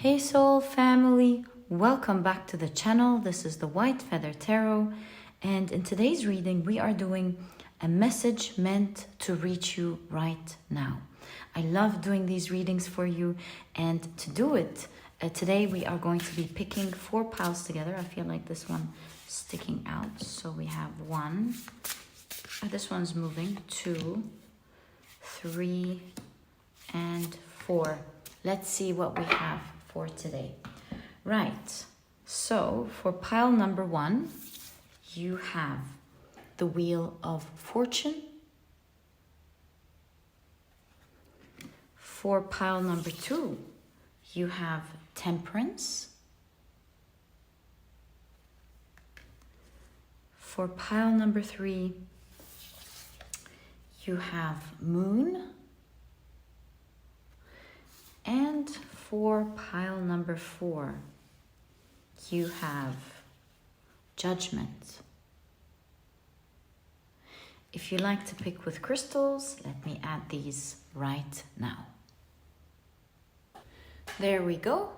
Hey Soul family, welcome back to the channel. This is the White Feather Tarot, and in today's reading we are doing a message meant to reach you right now. I love doing these readings for you, and to do it today we are going to be picking 4 piles together. I feel like this one is sticking out, so we have 1, this one's moving, 2, 3 and 4. Let's see what we have for today. Right, so for pile number 1, you have the Wheel of Fortune. For pile number 2, you have Temperance. For pile number 3, you have Moon. And for pile number 4, you have Judgment. If you like to pick with crystals, let me add these right now. There we go.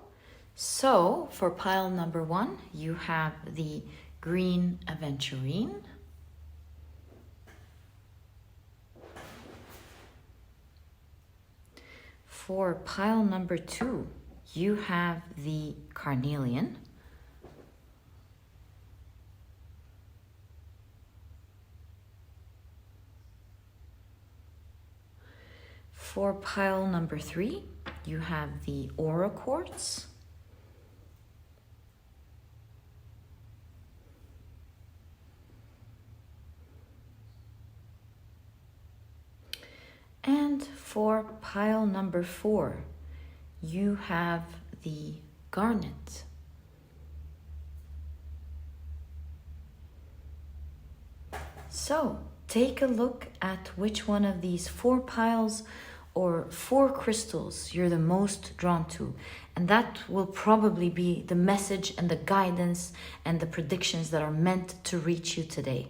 So for pile number 1, you have the green Aventurine. For pile number 2, you have the Carnelian. For pile number 3, you have the Quartz. And for pile number 4, you have the Garnett. So take a look at which one of these 4 piles or 4 crystals you're the most drawn to, and that will probably be the message and the guidance and the predictions that are meant to reach you today.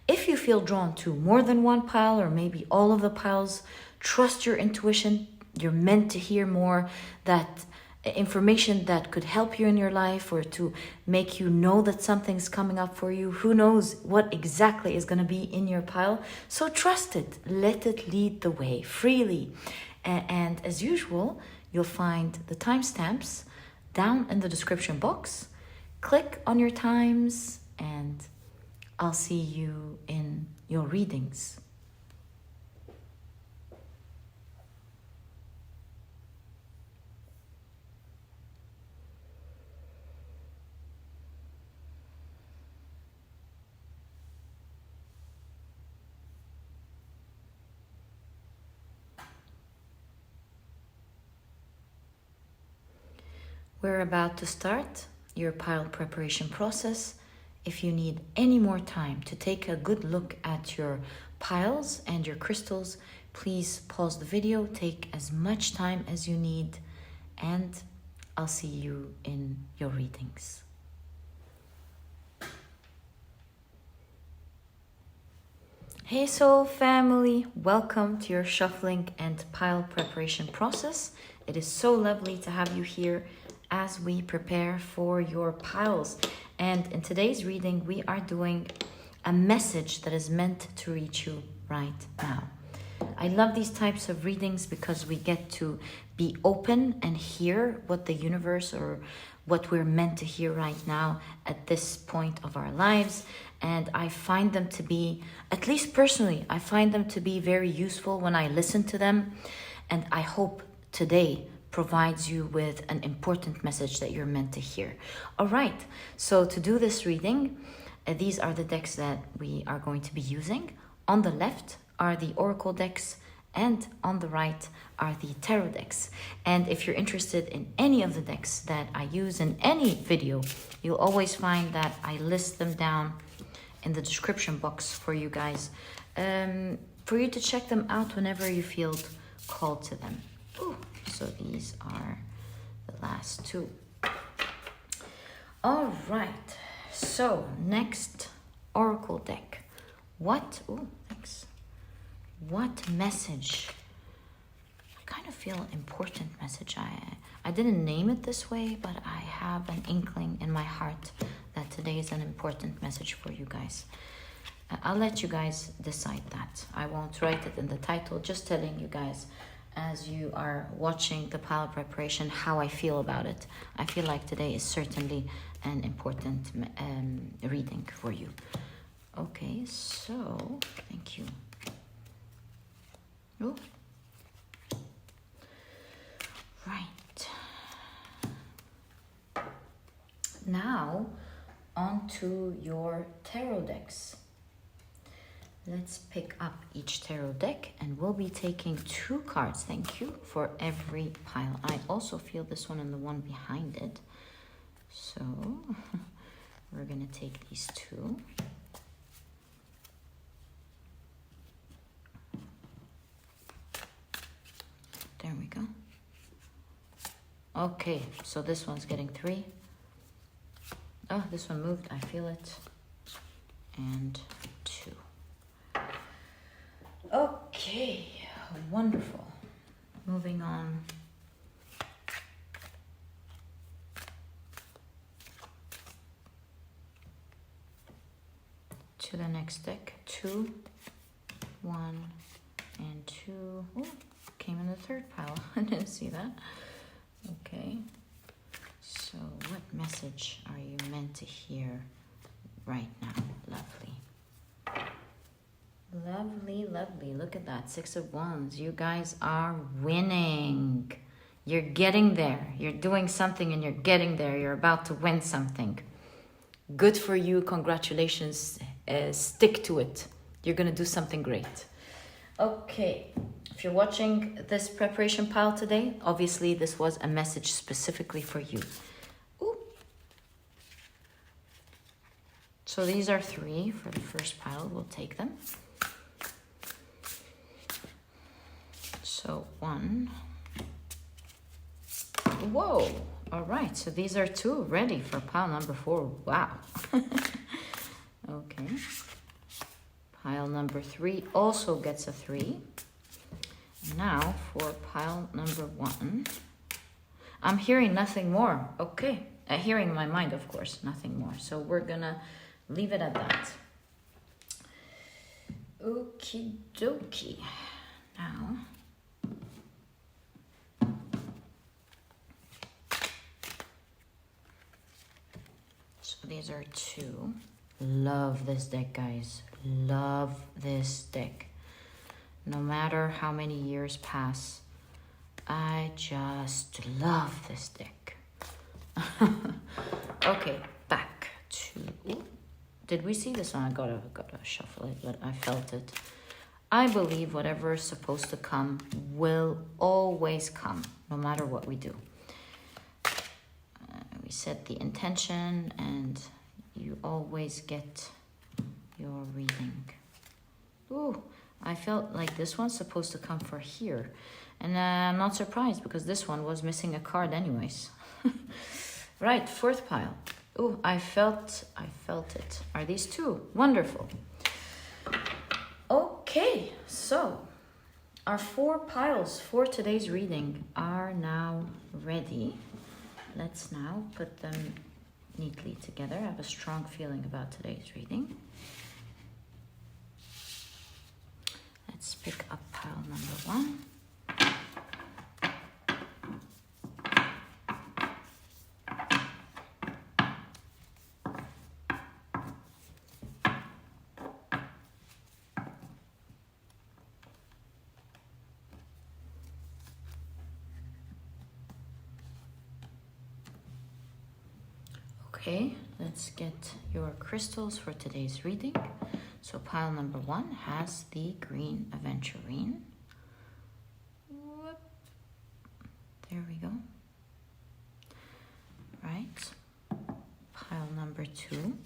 If you feel drawn to more than 1 pile or maybe all of the piles, trust your intuition. You're meant to hear more, that information that could help you in your life or to make you know that something's coming up for you. Who knows what exactly is going to be in your pile? So trust it. Let it lead the way freely. And as usual, you'll find the timestamps down in the description box. Click on your times and I'll see you in your readings. We're about to start your pile preparation process. If you need any more time to take a good look at your piles and your crystals, please pause the video, take as much time as you need, and I'll see you in your readings. Hey Soul family, welcome to your shuffling and pile preparation process. It is so lovely to have you here as we prepare for your piles. And in today's reading, we are doing a message that is meant to reach you right now. I love these types of readings because we get to be open and hear what the universe or what we're meant to hear right now at this point of our lives. And I find them to be, at least personally, I find them to be very useful when I listen to them. And I hope today provides you with an important message that you're meant to hear. All right, so to do this reading, these are the decks that we are going to be using. On the left are the Oracle decks, and on the right are the Tarot decks. And if you're interested in any of the decks that I use in any video, you'll always find that I list them down in the description box for you guys, for you to check them out whenever you feel called to them. Ooh. So these are the last 2. All right. So next Oracle deck. What message? I kind of feel important message. I didn't name it this way, but I have an inkling in my heart that today is an important message for you guys. I'll let you guys decide that. I won't write it in the title, just telling you guys as you are watching the pile preparation how I feel about it. I feel like today is certainly an important reading for you. Okay, so thank you. Oh. Right. Now, onto your tarot decks. Let's pick up each tarot deck and we'll be taking 2 cards, thank you, for every pile. I also feel this one and the one behind it. So, we're gonna take these 2. There we go. Okay, so this one's getting 3. Oh, this one moved, I feel it. And 2. Okay, wonderful. Moving on. To the next deck. 2, 1, and 2. Ooh, came in the 3rd pile. I didn't see that. Okay. So what message are you meant to hear right now? Lovely. Lovely, lovely. Look at that. 6 of Wands. You guys are winning. You're getting there. You're doing something and you're getting there. You're about to win something. Good for you. Congratulations. Stick to it. You're going to do something great. Okay. If you're watching this preparation pile today, obviously this was a message specifically for you. Ooh. So these are 3 for the first pile. We'll take them. So 1. Whoa. All right. So these are 2 ready for pile number 4. Wow. Okay. Pile number 3 also gets a 3. Now for pile number 1. I'm hearing nothing more. Okay. Hearing in my mind, of course, nothing more. So we're gonna leave it at that. Okie dokie. Now, so these are 2. Love this deck, guys. Love this deck. No matter how many years pass, I just love this deck. Okay, back to... Ooh, did we see this one? I gotta shuffle it, but I felt it. I believe whatever is supposed to come will always come, no matter what we do. We set the intention and you always get your reading. Ooh, I felt like this one's supposed to come for here. And I'm not surprised because this one was missing a card anyways. Right, 4th pile. Ooh, I felt it. Are these 2? Wonderful. Okay, so our 4 piles for today's reading are now ready. Let's now put them neatly together. I have a strong feeling about today's reading. Let's pick up pile number 1. Okay, let's get your crystals for today's reading. So pile number 1 has the green Aventurine. Whoop. There we go. Right. Pile number 2.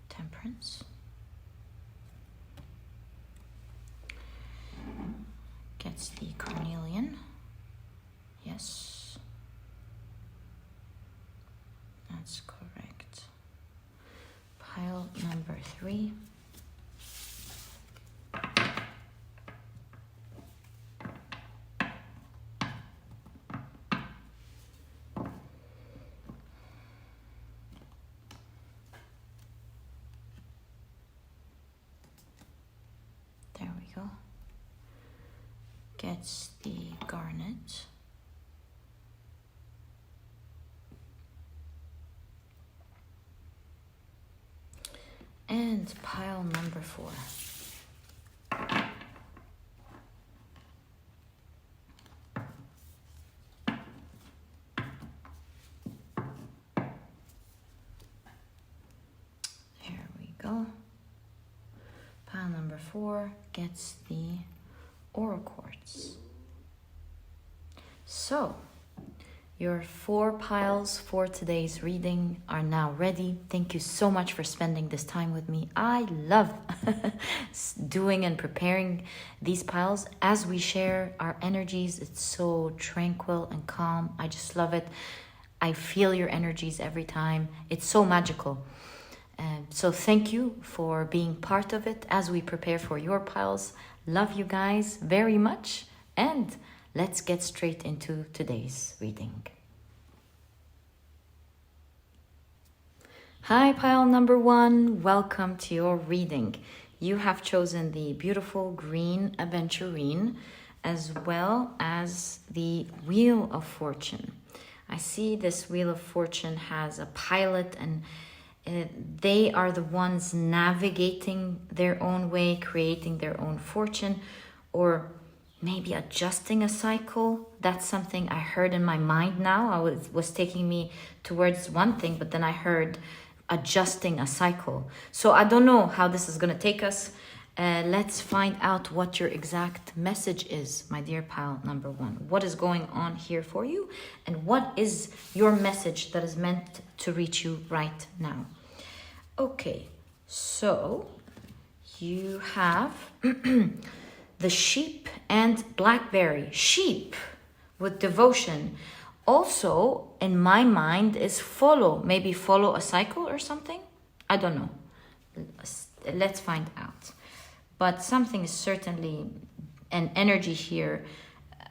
Temperance. Gets the Carnelian. Yes. That's correct. Pile number 3. There we go. Gets the Garnett. And pile number 4. There we go. Pile number 4 gets the Quartz. So, your 4 piles for today's reading are now ready. Thank you so much for spending this time with me. I love doing and preparing these piles as we share our energies. It's so tranquil and calm. I just love it. I feel your energies every time. It's so magical. So thank you for being part of it as we prepare for your piles. Love you guys very much, and let's get straight into today's reading. Hi, pile number 1. Welcome to your reading. You have chosen the beautiful green Aventurine as well as the Wheel of Fortune. I see this Wheel of Fortune has a pilot, and they are the ones navigating their own way, creating their own fortune, or maybe adjusting a cycle. That's something I heard in my mind now. I was taking me towards one thing, but then I heard adjusting a cycle. So I don't know how this is going to take us. Let's find out what your exact message is, my dear pile number 1. What is going on here for you? And what is your message that is meant to reach you right now? Okay, so you have the sheep and blackberry. Sheep with devotion. Also, in my mind, is follow. Maybe follow a cycle or something. I don't know. Let's find out. But something is certainly, an energy here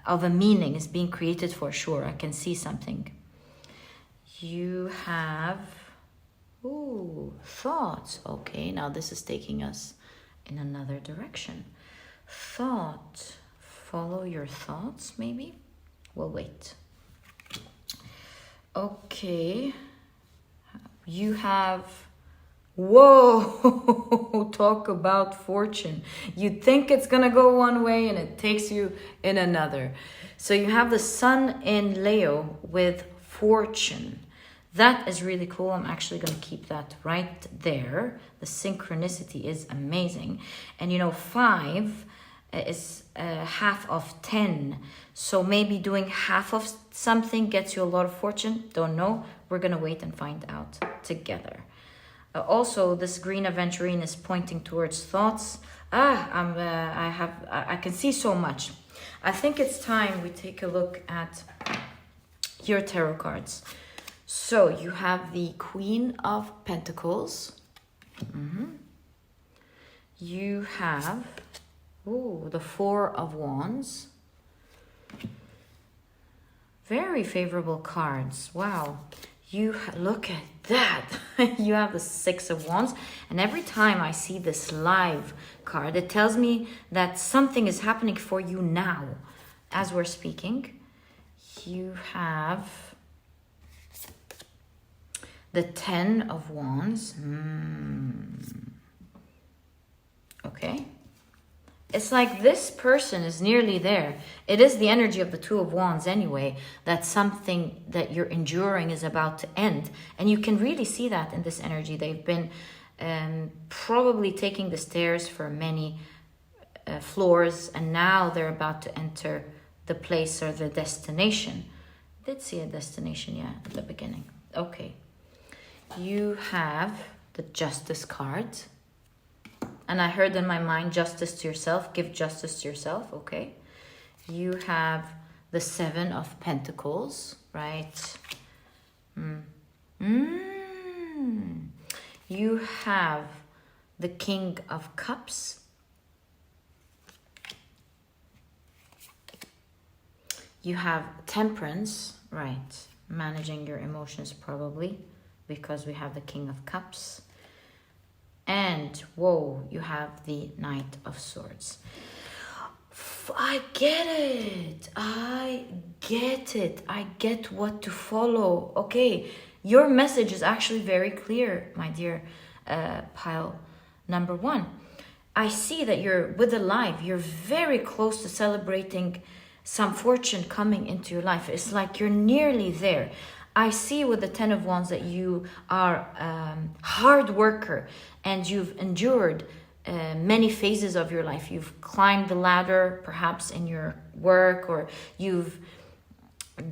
of a meaning is being created for sure. I can see something. You have, thoughts. Okay, now this is taking us in another direction. Thought. Follow your thoughts, maybe? We'll wait. Okay. You have, whoa, talk about fortune. You think it's gonna go one way and it takes you in another. So you have the sun in Leo with fortune. That is really cool. I'm actually going to keep that right there. The synchronicity is amazing. And 5 is half of 10. So maybe doing half of something gets you a lot of fortune. Don't know. We're going to wait and find out together. Also, this green Aventurine is pointing towards thoughts. I can see so much. I think it's time we take a look at your tarot cards. So you have the Queen of Pentacles. You have the Four of Wands. Very favorable cards. Wow. You look at that. You have the Six of Wands. And every time I see this live card, it tells me that something is happening for you now as we're speaking. You have the Ten of Wands. Okay. It's like this person is nearly there. It is the energy of the Two of Wands anyway, that something that you're enduring is about to end. And you can really see that in this energy. They've been probably taking the stairs for many floors, and now they're about to enter the place or the destination. I did see a destination, yeah, at the beginning. Okay. You have the Justice card. And I heard in my mind, justice to yourself. Give justice to yourself. Okay. You have the Seven of Pentacles, right? You have the King of Cups. You have Temperance, right? Managing your emotions probably, because we have the King of Cups. And, whoa, you have the Knight of Swords. I get it. I get what to follow. Okay, your message is actually very clear, my dear pile number one. I see that you're with the life. You're very close to celebrating some fortune coming into your life. It's like you're nearly there. I see with the Ten of Wands that you are hard worker and you've endured many phases of your life. You've climbed the ladder, perhaps in your work, or you've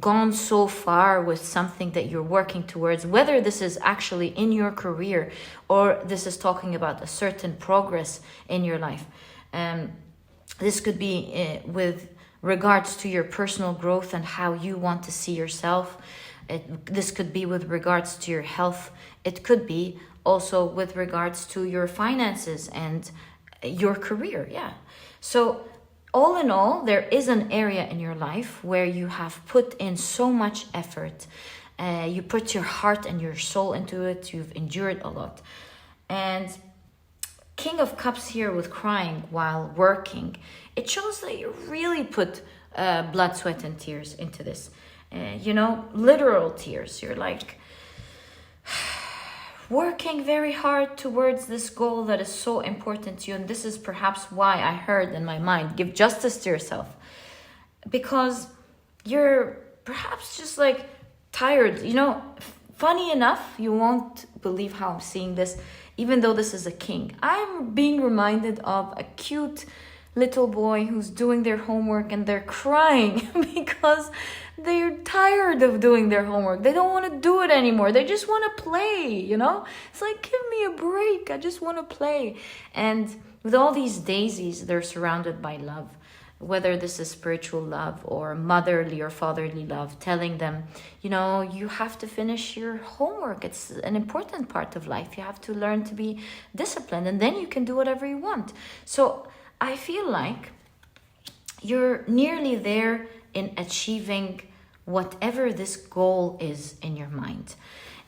gone so far with something that you're working towards, whether this is actually in your career or this is talking about a certain progress in your life. This could be with regards to your personal growth and how you want to see yourself. This could be with regards to your health. It could be also with regards to your finances and your career. Yeah. So all in all, there is an area in your life where you have put in so much effort. You put your heart and your soul into it. You've endured a lot. And King of Cups here with crying while working, it shows that you really put blood, sweat, and tears into this. Literal tears. You're like working very hard towards this goal that is so important to you. And this is perhaps why I heard in my mind, give justice to yourself. Because you're perhaps just like tired. Funny enough, you won't believe how I'm seeing this, even though this is a king. I'm being reminded of a cute little boy who's doing their homework and they're crying because they're tired of doing their homework. They don't want to do it anymore. They just want to play, It's like, give me a break. I just want to play. And with all these daisies, they're surrounded by love, whether this is spiritual love or motherly or fatherly love, telling them, you have to finish your homework. It's an important part of life. You have to learn to be disciplined, and then you can do whatever you want. So I feel like you're nearly there in achieving whatever this goal is in your mind.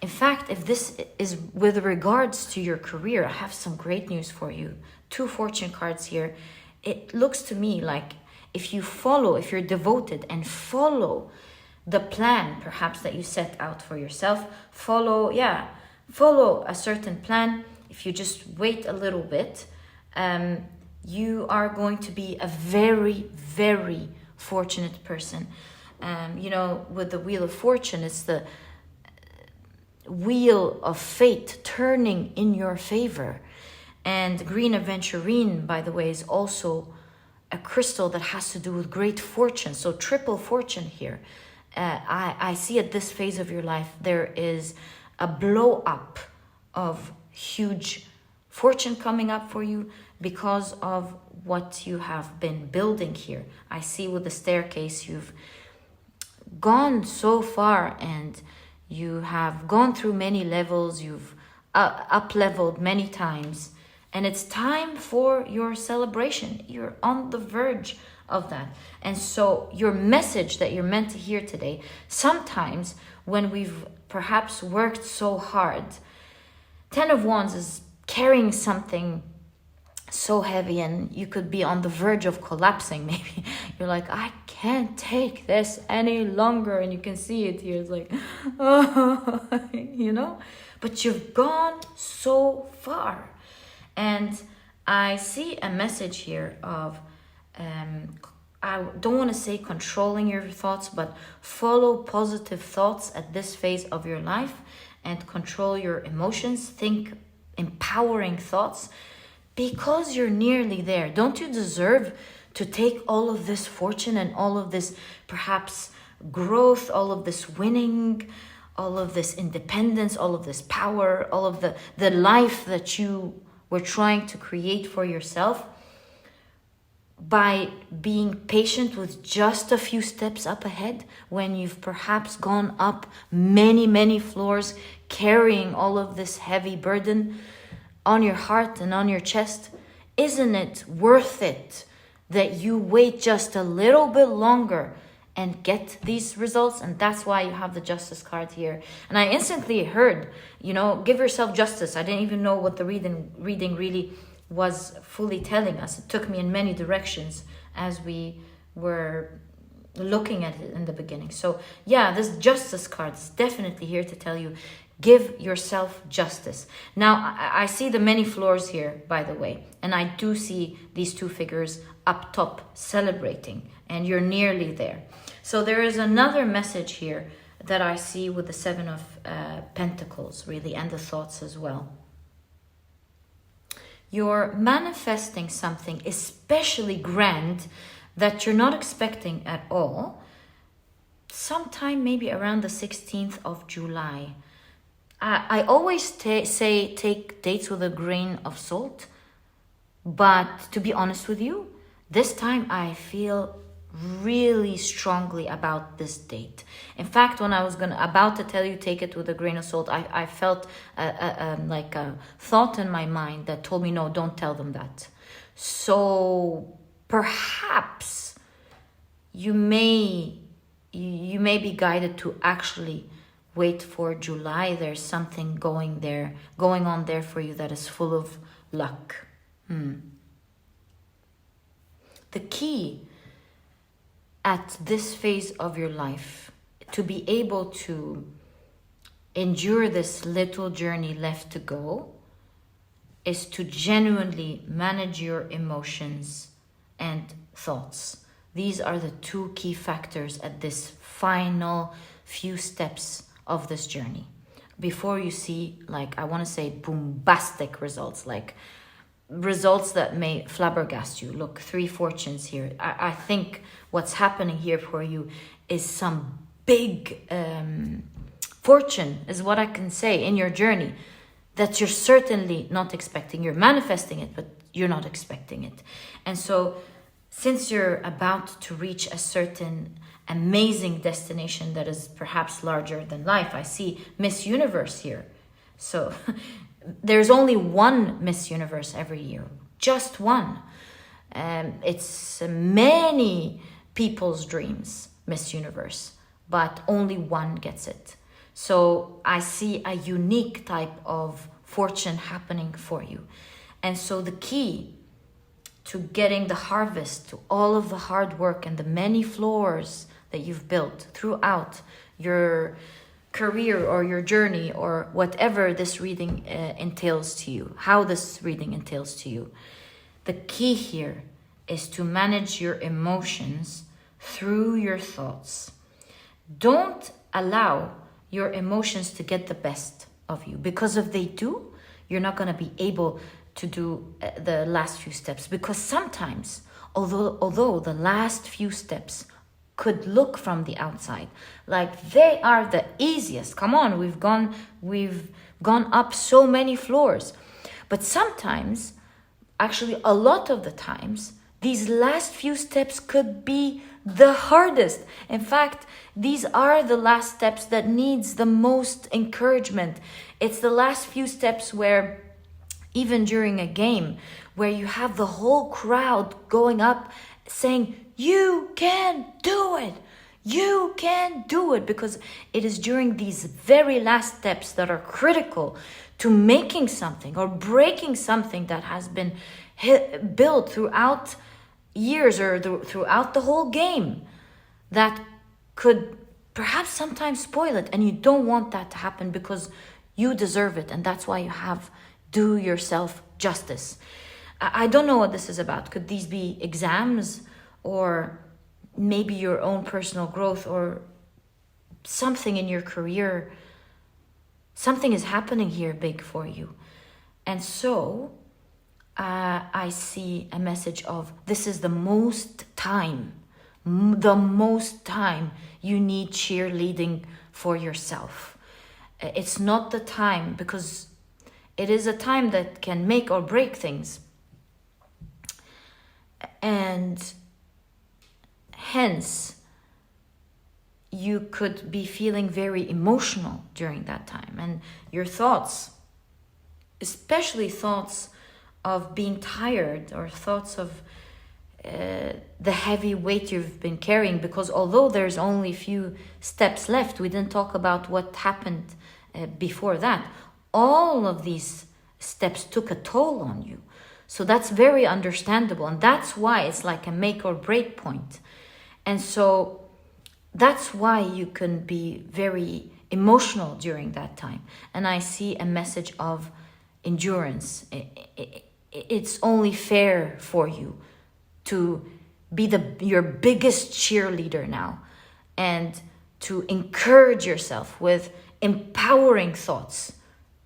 In fact, if this is with regards to your career, I have some great news for you. 2 fortune cards here. It looks to me like if you're devoted and follow the plan perhaps that you set out for yourself, follow a certain plan. If you just wait a little bit, you are going to be a very, very fortunate person. With the Wheel of Fortune, it's the wheel of fate turning in your favor. And green Aventurine, by the way, is also a crystal that has to do with great fortune. So triple fortune here. I see at this phase of your life, there is a blow up of huge fortune coming up for you because of what you have been building here. I see with the staircase, you've gone so far and you have gone through many levels. You've up-leveled many times. And it's time for your celebration. You're on the verge of that. And so your message that you're meant to hear today, sometimes when we've perhaps worked so hard, 10 of Wands is carrying something so heavy and you could be on the verge of collapsing. Maybe you're like, I can't take this any longer. And you can see it here. It's like, oh, but you've gone so far. And I see a message here of, I don't want to say controlling your thoughts, but follow positive thoughts at this phase of your life and control your emotions. Think empowering thoughts because you're nearly there. Don't you deserve to take all of this fortune and all of this perhaps growth, all of this winning, all of this independence, all of this power, all of the life that you were trying to create for yourself? by being patient with just a few steps up ahead when you've perhaps gone up many, many floors, carrying all of this heavy burden on your heart and on your chest? Isn't it worth it that you wait just a little bit longer and get these results? And that's why you have the justice card here. And I instantly heard, give yourself justice. I didn't even know what the reading really was fully telling us. It took me in many directions as we were looking at it in the beginning. So yeah, this justice card is definitely here to tell you, give yourself justice. Now, I see the many floors here, by the way, and I do see these two figures up top celebrating, and you're nearly there. So there is another message here that I see with the Seven of Pentacles, really, and the thoughts as well. You're manifesting something especially grand that you're not expecting at all, sometime maybe around the 16th of July. I always say take dates with a grain of salt, but to be honest with you, this time I feel really strongly about this date. In fact, when I was about to tell you take it with a grain of salt, I felt like a thought in my mind that told me, no, don't tell them that. So perhaps you may be guided to actually wait for July. There's something going on there for you that is full of luck. The key at this phase of your life to be able to endure this little journey left to go is to genuinely manage your emotions and thoughts. These are the two key factors at this final few steps of this journey before you see, like, I want to say bombastic results, like results that may flabbergast you. Look, 3 fortunes here. I think what's happening here for you is some big fortune, is what I can say, in your journey that you're certainly not expecting. You're manifesting it, but you're not expecting it. And so since you're about to reach a certain amazing destination that is perhaps larger than life, I see Miss Universe here. So there's only one Miss Universe every year, just one. It's many people's dreams, Miss Universe, but only one gets it. So I see a unique type of fortune happening for you. And so the key to getting the harvest, to all of the hard work and the many floors that you've built throughout your career or your journey or whatever this reading entails to you, how this reading entails to you. The key here is to manage your emotions through your thoughts. Don't allow your emotions to get the best of you, because if they do, you're not going to be able to do the last few steps. Because sometimes, although the last few steps could look from the outside like they are the easiest, come on, we've gone up so many floors, but sometimes, actually a lot of the times, these last few steps could be the hardest. In fact, these are the last steps that needs the most encouragement. It's the last few steps where, even during a game, where you have the whole crowd going up saying, you can do it, you can do it, because it is during these very last steps that are critical to making something or breaking something that has been built throughout years or throughout the whole game, that could perhaps sometimes spoil it. And you don't want that to happen, because you deserve it. And that's why you have do yourself justice. I don't know what this is about. Could these be exams, or maybe your own personal growth, or something in your career? Something is happening here big for you. And so I see a message of, this is the most time you need cheerleading for yourself. It's not the time, because it is a time that can make or break things. And hence, you could be feeling very emotional during that time. And your thoughts, especially thoughts of being tired or thoughts of the heavy weight you've been carrying, because although there's only a few steps left, we didn't talk about what happened before that. All of these steps took a toll on you. So that's very understandable. And that's why it's like a make or break point. And so that's why you can be very emotional during that time. And I see a message of endurance. It's only fair for you to be your biggest cheerleader now, and to encourage yourself with empowering thoughts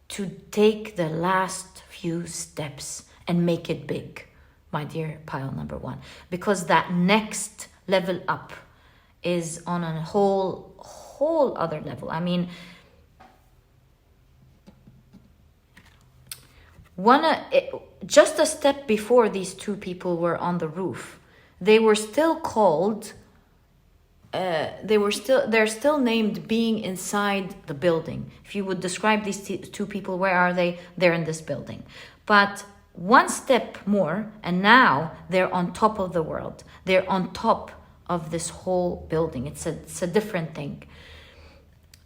to take the last few steps and make it big, my dear pile number 1, because that next level up is on a whole other level. I mean, just a step before these two people were on the roof, they were still called, they're still named being inside the building. If you would describe these two people, where are they? They're in this building. But one step more, and now they're on top of the world. They're on top of this whole building. It's a different thing.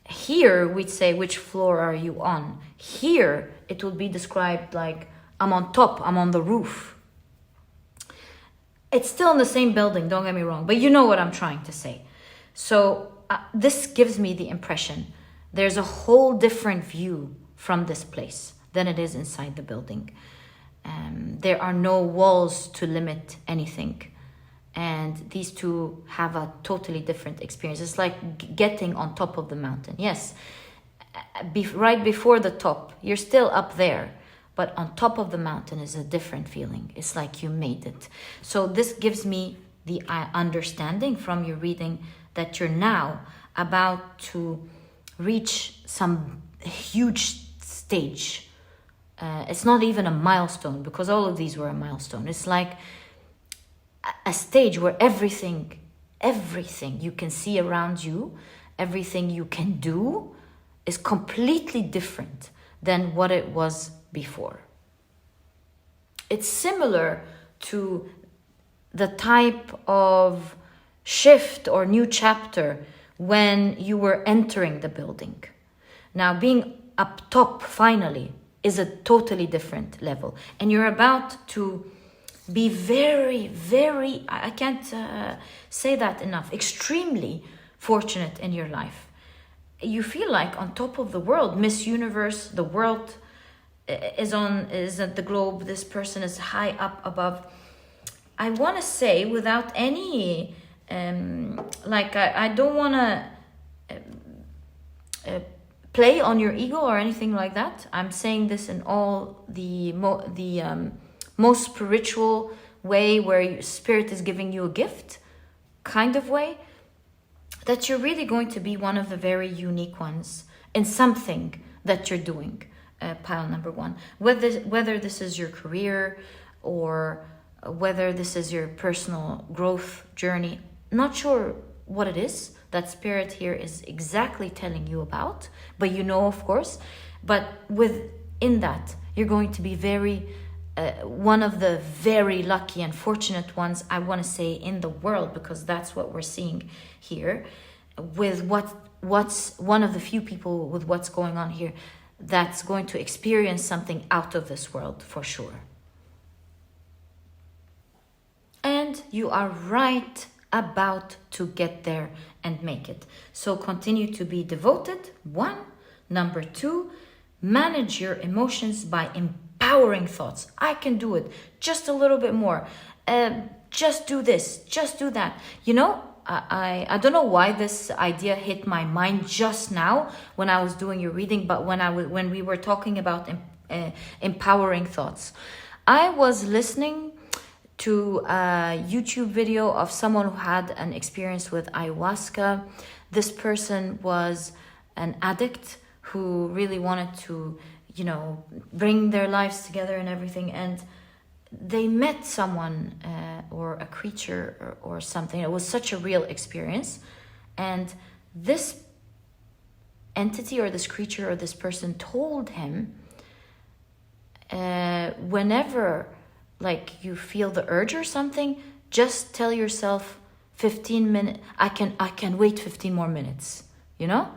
Here, we'd say, which floor are you on? Here, it would be described like, I'm on top, I'm on the roof. It's still in the same building, don't get me wrong, but you know what I'm trying to say. So this gives me the impression there's a whole different view from this place than it is inside the building. There are no walls to limit anything. And these two have a totally different experience. It's like getting on top of the mountain. Yes, right before the top, you're still up there. But on top of the mountain is a different feeling. It's like you made it. So this gives me the understanding from your reading that you're now about to reach some huge stage. It's not even a milestone, because all of these were a milestone. It's like a stage where everything you can see around you, everything you can do, is completely different than what it was before. It's similar to the type of shift or new chapter when you were entering the building. Now, being up top finally is a totally different level, and you're about to be very, very, I can't say that enough, extremely fortunate in your life. You feel like on top of the world. Miss Universe, the world is at the globe. This person is high up above. I want to say, without any, I don't want to play on your ego or anything like that. I'm saying this in all the most spiritual way, where your spirit is giving you a gift kind of way, that you're really going to be one of the very unique ones in something that you're doing, pile number 1. Whether this is your career or whether this is your personal growth journey, not sure what it is that spirit here is exactly telling you about, but you know, of course. But within that, you're going to be very one of the very lucky and fortunate ones, I want to say, in the world, because that's what we're seeing here, with what's one of the few people with what's going on here that's going to experience something out of this world for sure. And you are right about to get there and make it. So continue to be devoted, 1. Number 2, manage your emotions by empowering thoughts. I can do it. Just a little bit more. Just do this. Just do that. You know, I don't know why this idea hit my mind just now when I was doing your reading, but when we were talking about empowering thoughts, I was listening to a YouTube video of someone who had an experience with ayahuasca. This person was an addict who really wanted to, bring their lives together and everything. And they met someone or a creature or something. It was such a real experience. And this entity or this creature or this person told him, whenever like you feel the urge or something, just tell yourself 15 minutes, I can wait 15 more minutes, you know?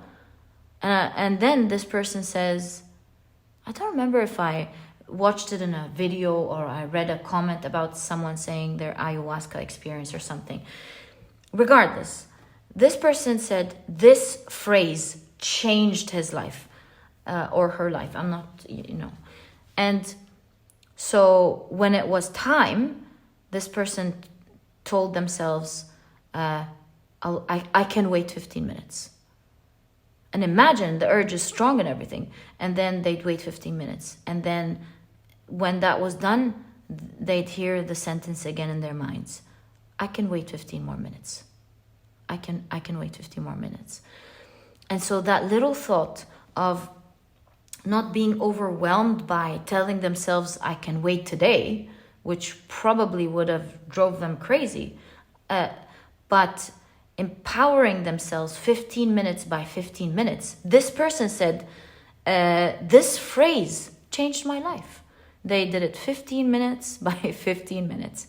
And then this person says, I don't remember if I watched it in a video or I read a comment about someone saying their ayahuasca experience or something. Regardless, this person said this phrase changed his life or her life. I'm not, you know. And so when it was time, this person told themselves, I can wait 15 minutes. And imagine the urge is strong and everything. And then they'd wait 15 minutes. And then when that was done, they'd hear the sentence again in their minds. I can wait 15 more minutes. I can wait 15 more minutes. And so that little thought of not being overwhelmed by telling themselves, I can wait today, which probably would have drove them crazy. But empowering themselves 15 minutes by 15 minutes. This person said, this phrase changed my life. They did it 15 minutes by 15 minutes.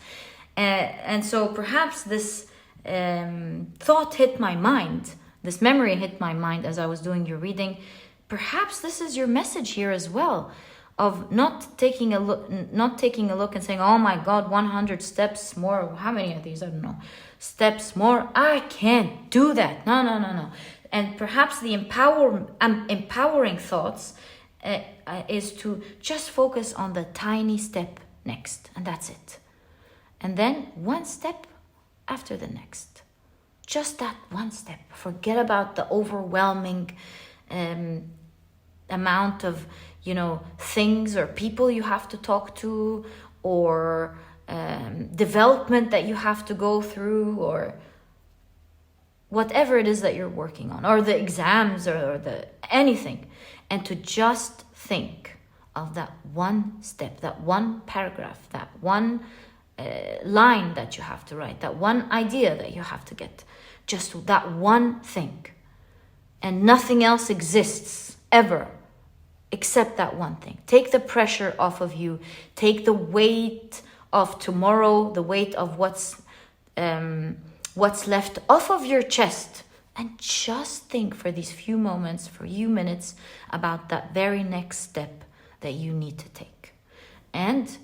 And so perhaps this thought hit my mind, this memory hit my mind as I was doing your reading. Perhaps this is your message here as well, of not taking a look and saying, oh my God, 100 steps more. How many of these? I don't know. Steps more. I can't do that. No. And perhaps the empowering thoughts is to just focus on the tiny step next. And that's it. And then one step after the next. Just that one step. Forget about the overwhelming amount of, things or people you have to talk to, or development that you have to go through, or whatever it is that you're working on, or the exams, or the anything. And to just think of that one step, that one paragraph, that one line that you have to write, that one idea that you have to get, just that one thing. And nothing else exists ever except that one thing. Take the pressure off of you. Take the weight of tomorrow, the weight of what's left off of your chest, and just think for these few moments, for few minutes, about that very next step that you need to take. And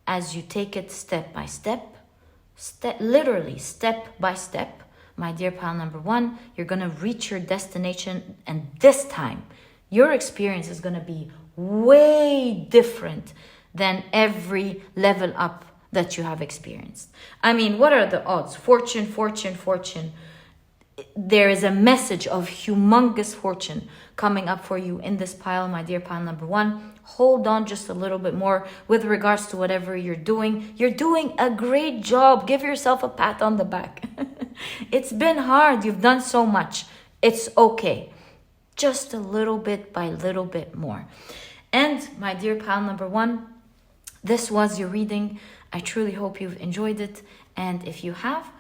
as you take it step by step, literally step by step, my dear pile number one, you're going to reach your destination, and this time your experience is going to be way different than every level up that you have experienced. I mean, what are the odds? Fortune. There is a message of humongous fortune coming up for you in this pile, my dear pile number one. Hold on just a little bit more with regards to whatever you're doing. You're doing a great job. Give yourself a pat on the back. It's been hard. You've done so much. It's okay. Just a little bit by little bit more. And my dear pal number one, this was your reading. I truly hope you've enjoyed it. And if you have,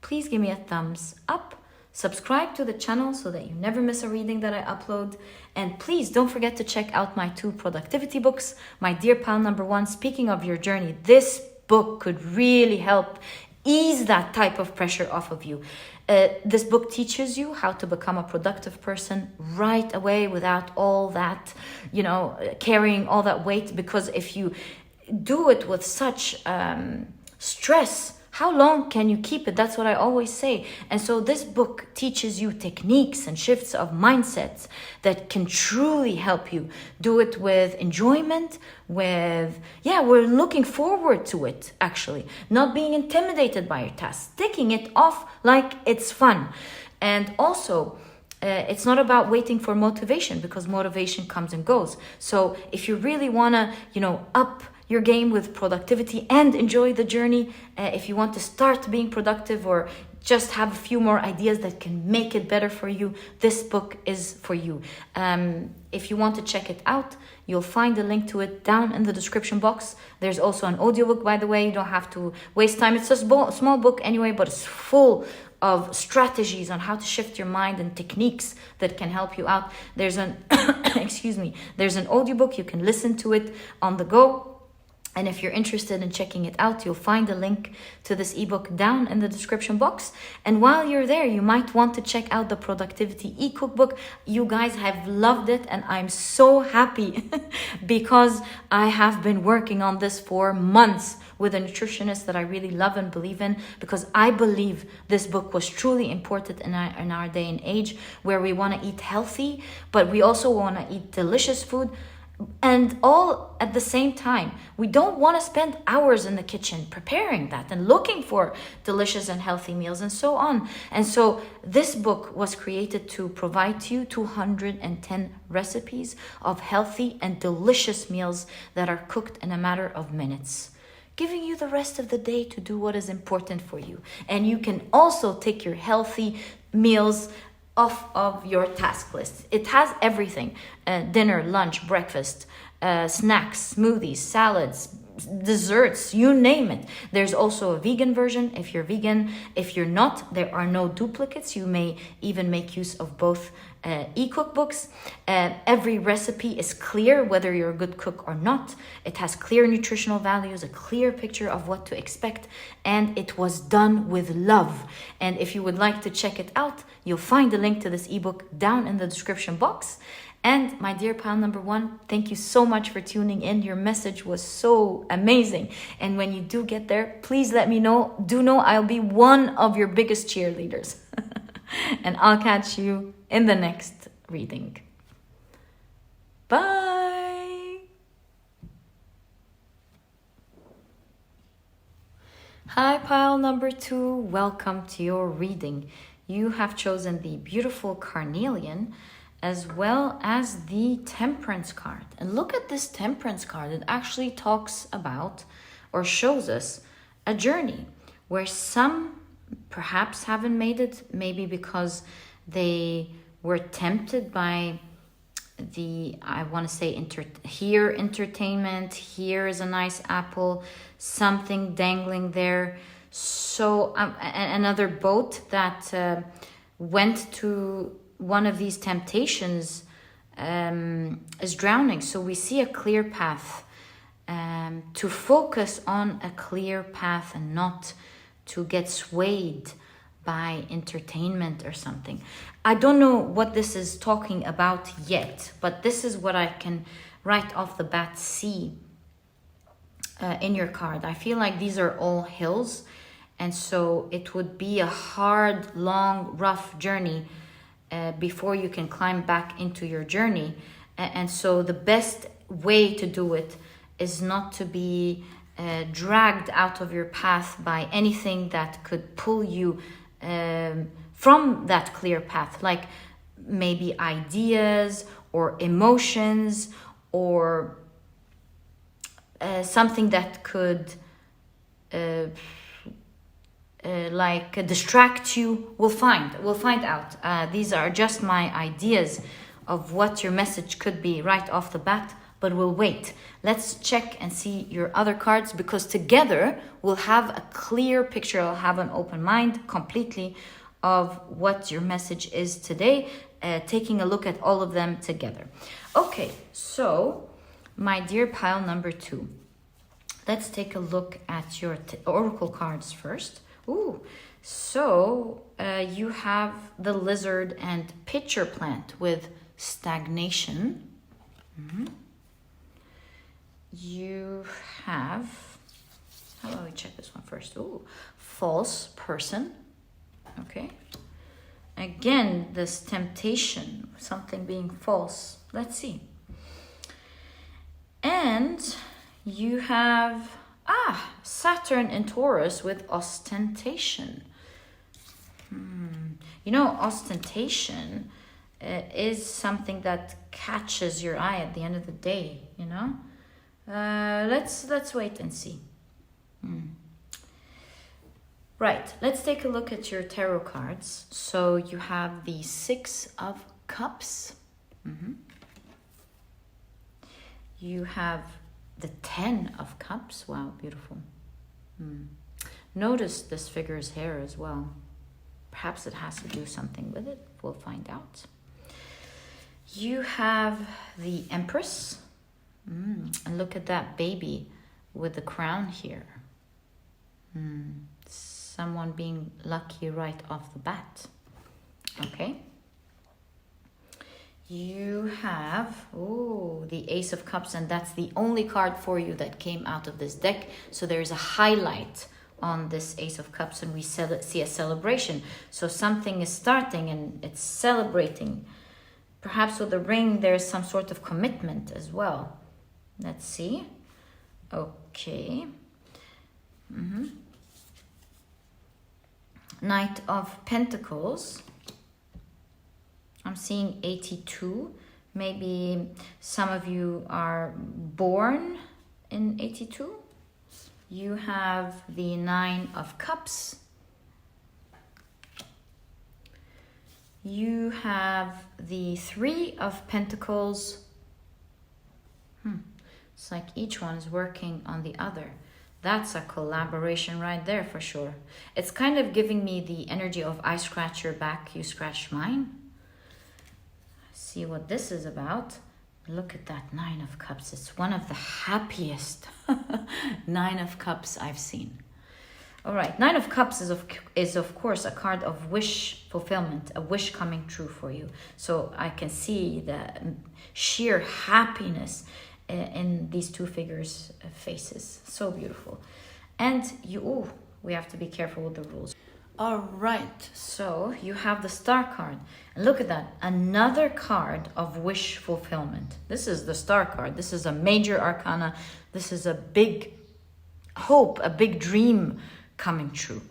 please give me a thumbs up. Subscribe to the channel so that you never miss a reading that I upload. And please don't forget to check out my 2 productivity books. My dear pal number one, speaking of your journey, this book could really help ease that type of pressure off of you. This book teaches you how to become a productive person right away without all that, carrying all that weight. Because if you do it with such stress, how long can you keep it? That's what I always say. And so this book teaches you techniques and shifts of mindsets that can truly help you do it with enjoyment, we're looking forward to it, actually. Not being intimidated by your task, taking it off like it's fun. And also, it's not about waiting for motivation, because motivation comes and goes. So if you really want to, up your game with productivity and enjoy the journey, if you want to start being productive or just have a few more ideas that can make it better for you, this book is for you. If you want to check it out, you'll find the link to it down in the description box. There's also an audiobook, by the way. You don't have to waste time. It's a small book anyway, but it's full of strategies on how to shift your mind and techniques that can help you out. There's an excuse me, there's an audiobook. You can listen to it on the go. And if you're interested in checking it out, you'll find a link to this ebook down in the description box. And while you're there, you might want to check out the Productivity e-cookbook. You guys have loved it, and I'm so happy because I have been working on this for months with a nutritionist that I really love and believe in, because I believe this book was truly important in our day and age, where we want to eat healthy, but we also want to eat delicious food, and all at the same time. We don't want to spend hours in the kitchen preparing that and looking for delicious and healthy meals and so on. And so this book was created to provide to you 210 recipes of healthy and delicious meals that are cooked in a matter of minutes, giving you the rest of the day to do what is important for you. And you can also take your healthy meals off of your task list. It has everything: dinner, lunch, breakfast, snacks, smoothies, salads, desserts, you name it. There's also a vegan version if you're vegan. If you're not, there are no duplicates. You may even make use of both e-cookbooks. Every recipe is clear, whether you're a good cook or not. It has clear nutritional values, a clear picture of what to expect, and it was done with love. And if you would like to check it out, you'll find the link to this ebook down in the description box. And my dear pile number one, thank you so much for tuning in. Your message was so amazing. And when you do get there, please let me know. Do know I'll be one of your biggest cheerleaders. And I'll catch you in the next reading. Bye. Hi, pile number two. Welcome to your reading. You have chosen the beautiful Carnelian as well as the Temperance card. And look at this Temperance card. It actually talks about or shows us a journey where some perhaps haven't made it, maybe because they were tempted by the, I want to say, here entertainment, here is a nice apple, something dangling there. So another boat that went to one of these temptations is drowning. So we see a clear path, to focus on a clear path and not to get swayed by entertainment or something. I don't know what this is talking about yet, but this is what I can right off the bat see in your card. I feel like these are all hills, and so it would be a hard, long, rough journey before you can climb back into your journey. And so the best way to do it is not to be dragged out of your path by anything that could pull you from that clear path, like maybe ideas or emotions or something that could distract you. We'll find out. These are just my ideas of what your message could be right off the bat, but we'll wait. Let's check and see your other cards, because together we'll have a clear picture. I'll have an open mind completely of what your message is today, taking a look at all of them together. Okay, so my dear pile number two, let's take a look at your oracle cards first. Ooh, so you have the lizard and pitcher plant with stagnation. You have, how about we check this one first? Ooh, false person. Okay. Again, this temptation, something being false. Let's see. And you have, Saturn in Taurus with ostentation. You know, ostentation is something that catches your eye at the end of the day, you know? Let's wait and see. Right, let's take a look at your tarot cards. So you have the Six of Cups. You have the Ten of Cups. Wow, beautiful. Notice this figure's hair as well. Perhaps it has to do something with it. We'll find out. You have the Empress. And look at that baby with the crown here. Someone being lucky right off the bat. Okay. You have, the Ace of Cups, and that's the only card for you that came out of this deck. So there's a highlight on this Ace of Cups, and we see a celebration. So something is starting and it's celebrating. Perhaps with the ring, there's some sort of commitment as well. Let's see. Okay. Knight of Pentacles. I'm seeing 82. Maybe some of you are born in 82. You have the Nine of Cups. You have the Three of Pentacles. It's like each one is working on the other. That's a collaboration right there for sure. It's kind of giving me the energy of I scratch your back, you scratch mine. See what this is about. Look at that Nine of Cups. It's one of the happiest Nine of Cups I've seen. All right, Nine of Cups is of course a card of wish fulfillment, a wish coming true for you. So I can see the sheer happiness in these two figures' faces. So beautiful. And we have to be careful with the rules. All right, so you have the Star card. And look at that, another card of wish fulfillment. This is the Star card. This is a major arcana. This is a big hope, a big dream coming true.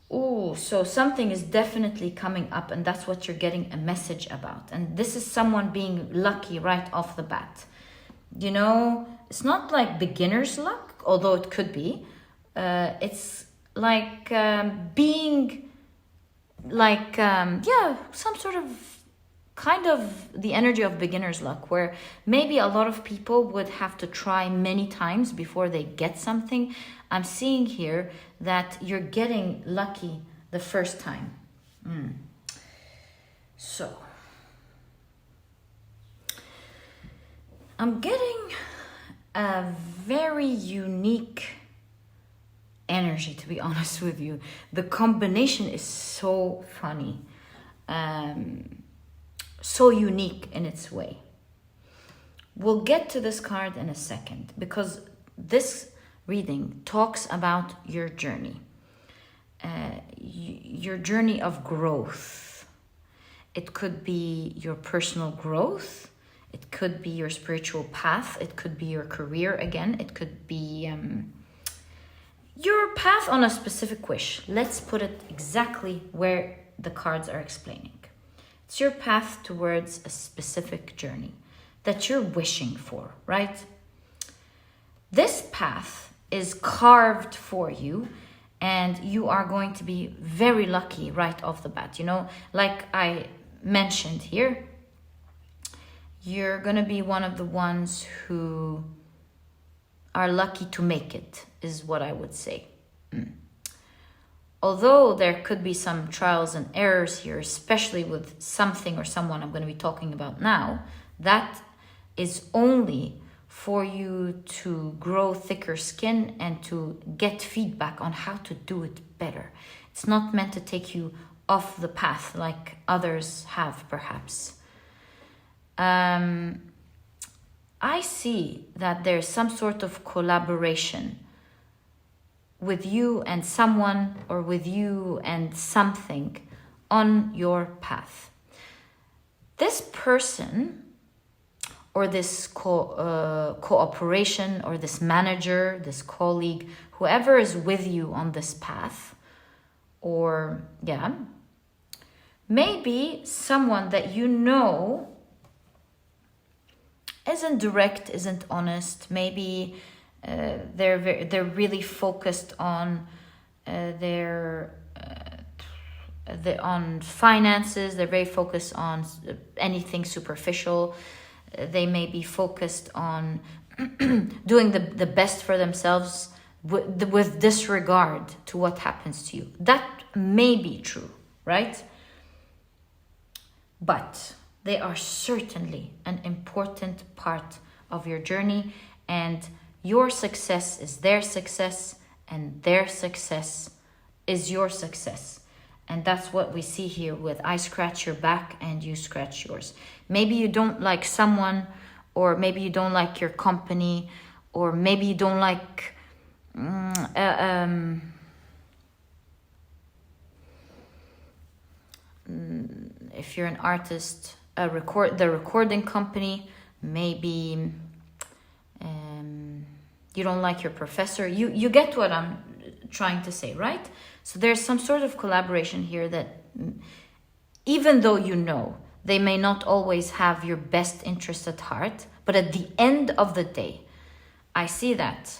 So something is definitely coming up, and that's what you're getting a message about. And this is someone being lucky right off the bat. You know, it's not like beginner's luck, although it could be. It's like being like, some sort of kind of the energy of beginner's luck, where maybe a lot of people would have to try many times before they get something. I'm seeing here that you're getting lucky the first time. So I'm getting a very unique energy, to be honest with you. The combination is so funny, so unique in its way. We'll get to this card in a second, because this reading talks about your journey, your journey of growth. It could be your personal growth. It could be your spiritual path. It could be your career again. It could be your path on a specific wish. Let's put it exactly where the cards are explaining. It's your path towards a specific journey that you're wishing for, right? This path is carved for you, and you are going to be very lucky right off the bat. You know, like I mentioned here, you're going to be one of the ones who are lucky to make it, is what I would say. Although there could be some trials and errors here, especially with something or someone I'm going to be talking about now, that is only for you to grow thicker skin and to get feedback on how to do it better. It's not meant to take you off the path like others have, perhaps. I see that there's some sort of collaboration with you and someone, or with you and something on your path. This person, or this cooperation, or this manager, this colleague, whoever is with you on this path, or maybe someone that you know isn't direct, isn't honest. Maybe they're really focused on they're on finances. They're very focused on anything superficial. They may be focused on doing the best for themselves with disregard to what happens to you. That may be true, right? But they are certainly an important part of your journey, and your success is their success, and their success is your success. And that's what we see here with I scratch your back and you scratch yours. Maybe you don't like someone, or maybe you don't like your company, or maybe you don't like if you're an artist, the recording company. Maybe you don't like your professor. You get what I'm trying to say, right? So there's some sort of collaboration here that, even though you know they may not always have your best interest at heart, but at the end of the day, I see that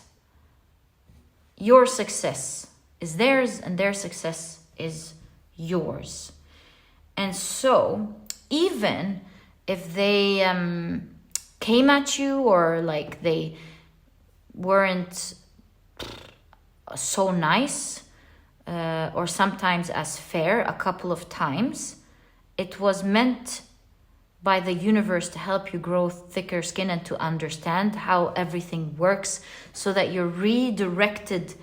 your success is theirs and their success is yours. And so even if they came at you, or like they weren't so nice, or sometimes as fair a couple of times, it was meant by the universe to help you grow thicker skin and to understand how everything works, so that you're redirected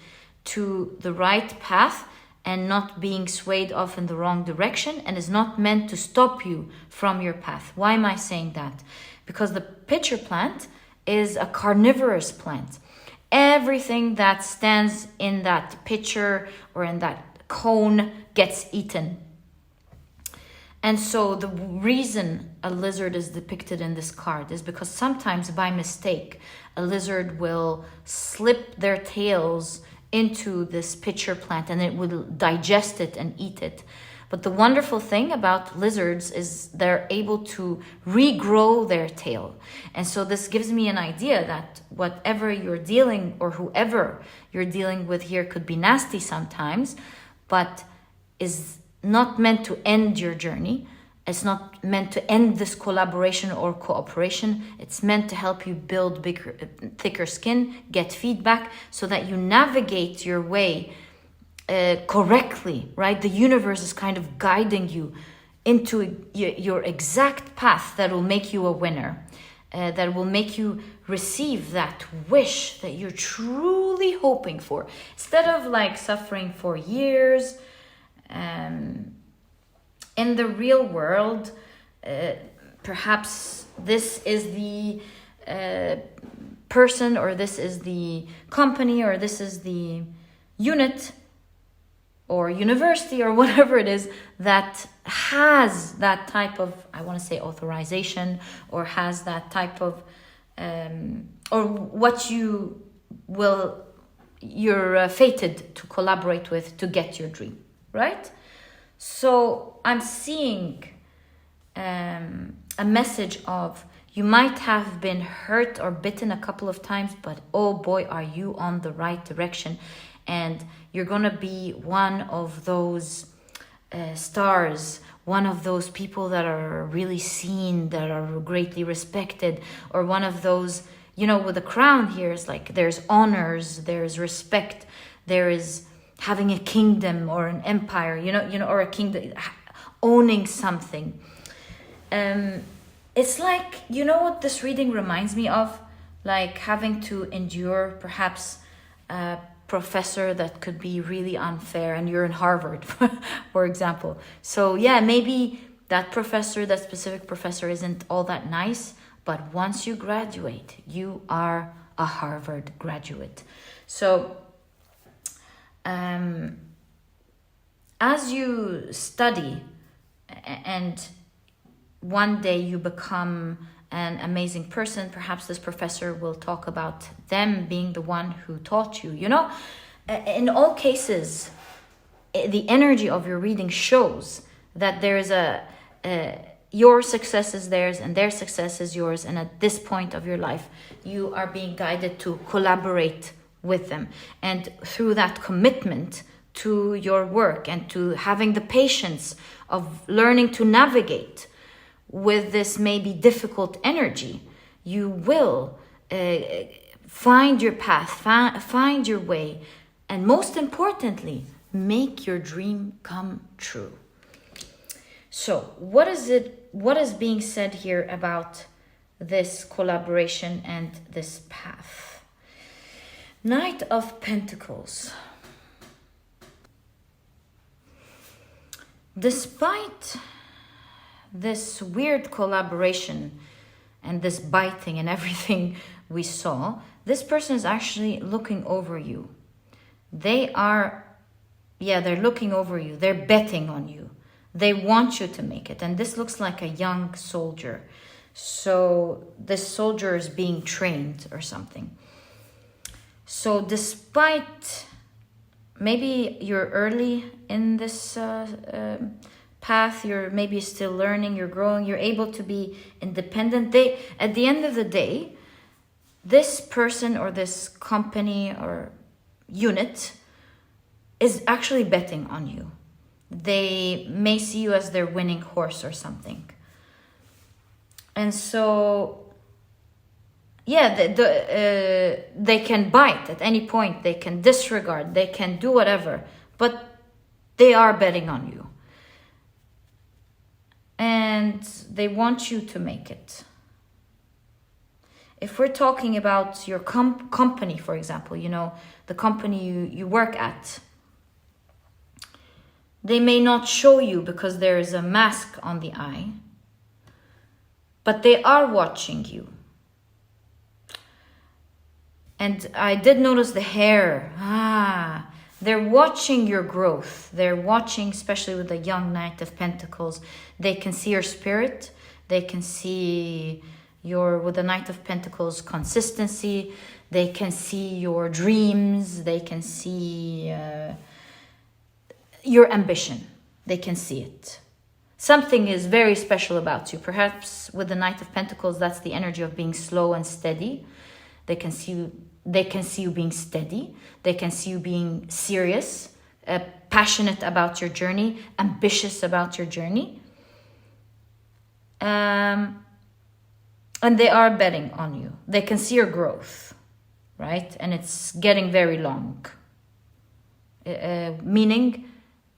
to the right path and not being swayed off in the wrong direction, and is not meant to stop you from your path. Why am I saying that? Because the pitcher plant is a carnivorous plant. Everything that stands in that pitcher or in that cone gets eaten. And so the reason a lizard is depicted in this card is because sometimes by mistake, a lizard will slip their tails into this pitcher plant and it will digest it and eat it. But the wonderful thing about lizards is they're able to regrow their tail. And so this gives me an idea that whatever you're dealing, or whoever you're dealing with here, could be nasty sometimes, but is not meant to end your journey. It's not meant to end this collaboration or cooperation. It's meant to help you build bigger, thicker skin, get feedback, so that you navigate your way correctly, right? The universe is kind of guiding you into your exact path that will make you a winner, that will make you receive that wish that you're truly hoping for, instead of like suffering for years. In the real world, perhaps this is the person, or this is the company, or this is the unit or university or whatever it is that has that type of, I want to say, authorization, or has that type of, or what you're fated to collaborate with to get your dream, right? So I'm seeing a message of, you might have been hurt or bitten a couple of times, but oh boy, are you on the right direction. And you're going to be one of those stars, one of those people that are really seen, that are greatly respected, or one of those, with a crown here is like, there's honors, there's respect, there is having a kingdom or an empire, or a kingdom, owning something. It's like, what this reading reminds me of? Like having to endure perhaps a professor that could be really unfair, and you're in Harvard, for example. So yeah, maybe that specific professor isn't all that nice, but once you graduate, you are a Harvard graduate. So as you study and one day you become an amazing person, perhaps this professor will talk about them being the one who taught you. In all cases, the energy of your reading shows that there is your success is theirs and their success is yours, and at this point of your life you are being guided to collaborate with them, and through that commitment to your work and to having the patience of learning to navigate with this maybe difficult energy, you will find your path, find your way, and most importantly, make your dream come true. So what is being said here about this collaboration and this path? Knight of Pentacles. Despite this weird collaboration and this biting and everything we saw, this person is actually looking over you. They're looking over you. They're betting on you. They want you to make it. And this looks like a young soldier. So this soldier is being trained or something. So despite maybe you're early in this path, you're maybe still learning, you're growing, you're able to be independent. At the end of the day, this person or this company or unit is actually betting on you. They may see you as their winning horse or something. And so, they can bite at any point. They can disregard. They can do whatever. But they are betting on you. And they want you to make it. If we're talking about your company, for example, the company you work at, they may not show you because there is a mask on the eye, but they are watching you. And I did notice the hair. They're watching your growth. They're watching, especially with the young Knight of Pentacles, they can see your spirit. They can see with the Knight of Pentacles, consistency. They can see your dreams. They can see your ambition. They can see it. Something is very special about you. Perhaps with the Knight of Pentacles, that's the energy of being slow and steady. They can see you being steady. They can see you being serious, passionate about your journey, ambitious about your journey. And they are betting on you. They can see your growth, right? And it's getting very long. Meaning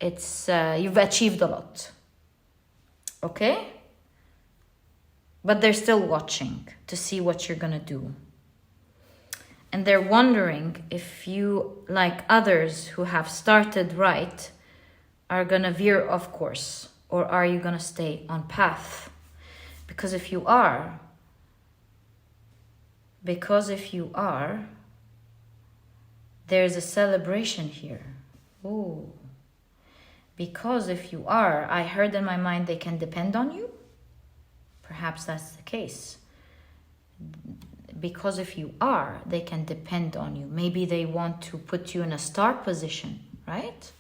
you've achieved a lot. Okay? But they're still watching to see what you're gonna do. And they're wondering if you, like others who have started right, are gonna veer off course, or are you gonna stay on path? Because if you are, there's a celebration here. Ooh. Because if you are, I heard in my mind they can depend on you. Perhaps that's the case. Because if you are, they can depend on you. Maybe they want to put you in a star position, right?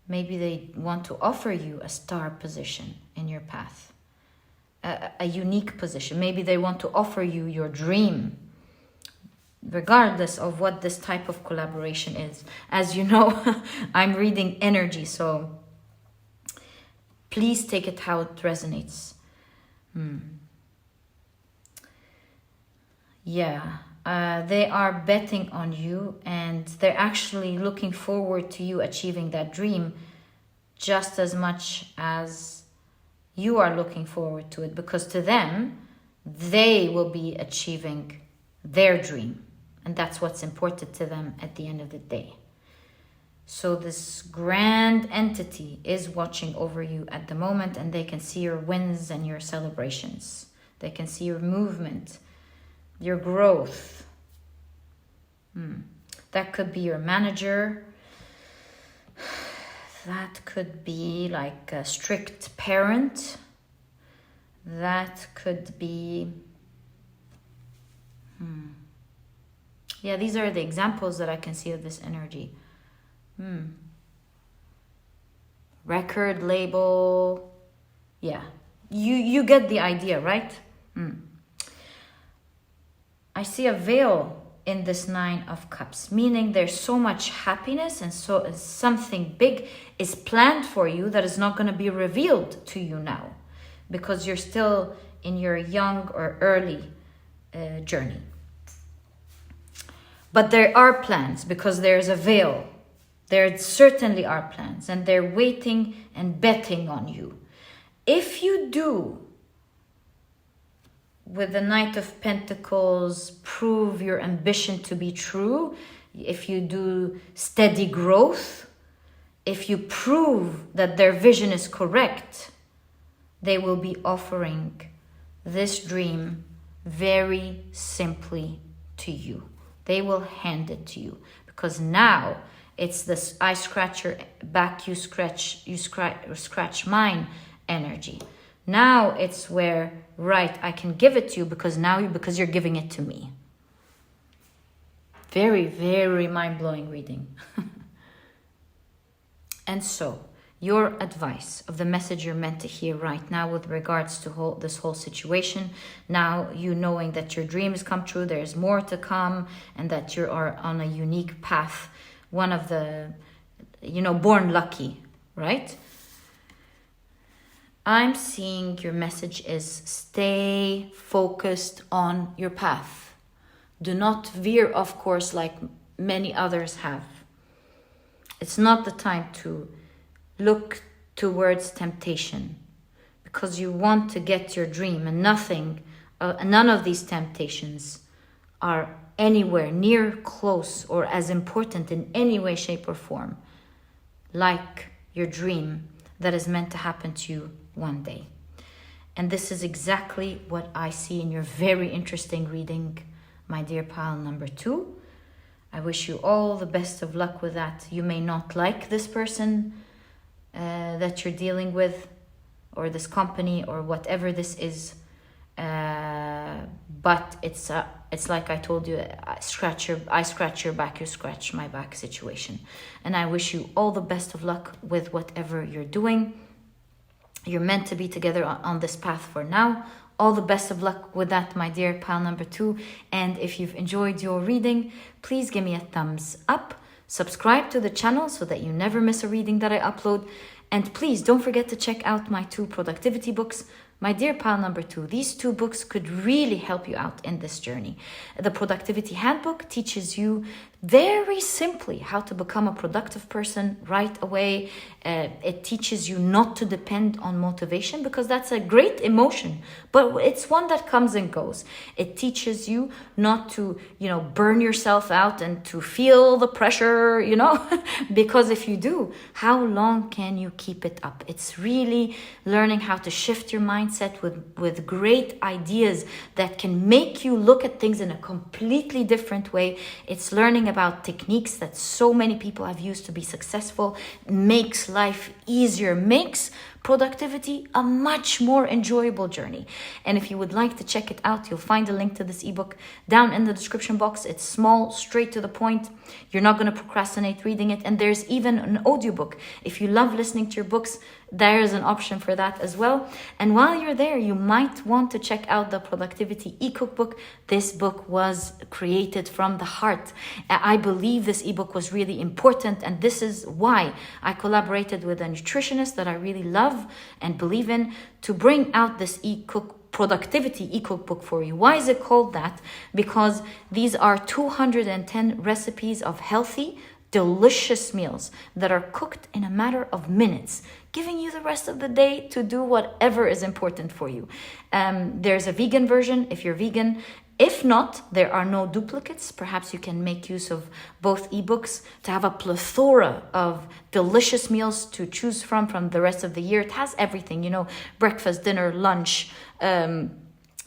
Maybe they want to offer you a star position in your path. A unique position. Maybe they want to offer you your dream, regardless of what this type of collaboration is. As you know, I'm reading energy, so please take it how it resonates. They are betting on you, and they're actually looking forward to you achieving that dream just as much as you are looking forward to it, because to them, they will be achieving their dream. And that's what's important to them at the end of the day. So this grand entity is watching over you at the moment, and they can see your wins and your celebrations. They can see your movement, your growth. That could be your manager. That could be like a strict parent. That could be... these are the examples that I can see of this energy. Record label. You get the idea, right? I see a veil in this Nine of Cups, meaning there's so much happiness and so something big is planned for you that is not going to be revealed to you now because you're still in your young or early journey. But there are plans because there's a veil. There certainly are plans and they're waiting and betting on you. If you do, with the Knight of Pentacles, prove your ambition to be true, if you do steady growth, if you prove that their vision is correct, they will be offering this dream very simply to you. They will hand it to you because now it's this I scratch your back, you scratch mine energy. Now it's where, right, I can give it to you because you're giving it to me. Very, very mind-blowing reading. And so, your advice of the message you're meant to hear right now with regards to this whole situation, now you knowing that your dreams come true, there's more to come, and that you are on a unique path, one of the, born lucky, right? I'm seeing your message is stay focused on your path. Do not veer off course like many others have. It's not the time to look towards temptation because you want to get your dream and none of these temptations are anywhere near close or as important in any way, shape or form like your dream that is meant to happen to you one day. And this is exactly what I see in your very interesting reading, my dear pile number 2. I wish you all the best of luck with that. You may not like this person that you're dealing with or this company or whatever this is, but it's like I told you, I scratch your back, you scratch my back situation. And I wish you all the best of luck with whatever you're doing. You're meant to be together on this path for now. All the best of luck with that, my dear pile number 2. And if you've enjoyed your reading, please give me a thumbs up. Subscribe to the channel so that you never miss a reading that I upload. And please don't forget to check out my 2 productivity books. My dear pile number 2, these 2 books could really help you out in this journey. The Productivity Handbook teaches you very simply how to become a productive person right away. It teaches you not to depend on motivation because that's a great emotion, but it's one that comes and goes. It teaches you not to, burn yourself out and to feel the pressure, because if you do, how long can you keep it up? It's really learning how to shift your mindset with great ideas that can make you look at things in a completely different way. It's learning about techniques that so many people have used to be successful, makes life easier, makes productivity a much more enjoyable journey. And if you would like to check it out, you'll find a link to this ebook down in the description box. It's small, straight to the point. You're not going to procrastinate reading it. And there's even an audiobook. If you love listening to your books, there is an option for that as well. And while you're there, you might want to check out the Productivity e-cookbook. This book was created from the heart. I believe this ebook was really important, and this is why I collaborated with a nutritionist that I really love and believe in to bring out this Productivity e-cookbook for you. Why is it called that? Because these are 210 recipes of healthy, delicious meals that are cooked in a matter of minutes, giving you the rest of the day to do whatever is important for you. There's a vegan version if you're vegan. If not, there are no duplicates. Perhaps you can make use of both ebooks to have a plethora of delicious meals to choose from the rest of the year. It has everything, breakfast, dinner, lunch,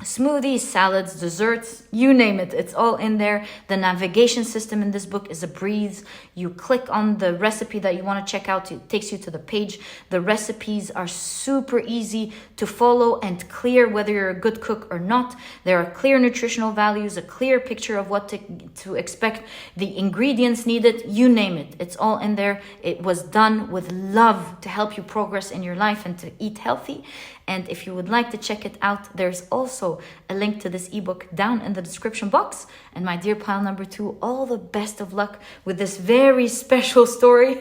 smoothies, salads, desserts, you name it, it's all in there. The navigation system in this book is a breeze. You click on the recipe that you want to check out, it takes you to the page. The recipes are super easy to follow and clear, whether you're a good cook or not. There are clear nutritional values, a clear picture of what to expect, the ingredients needed, you name it, it's all in there. It was done with love to help you progress in your life and to eat healthy. And if you would like to check it out, there's also a link to this ebook down in the description box. And my dear pile number 2, all the best of luck with this very special story.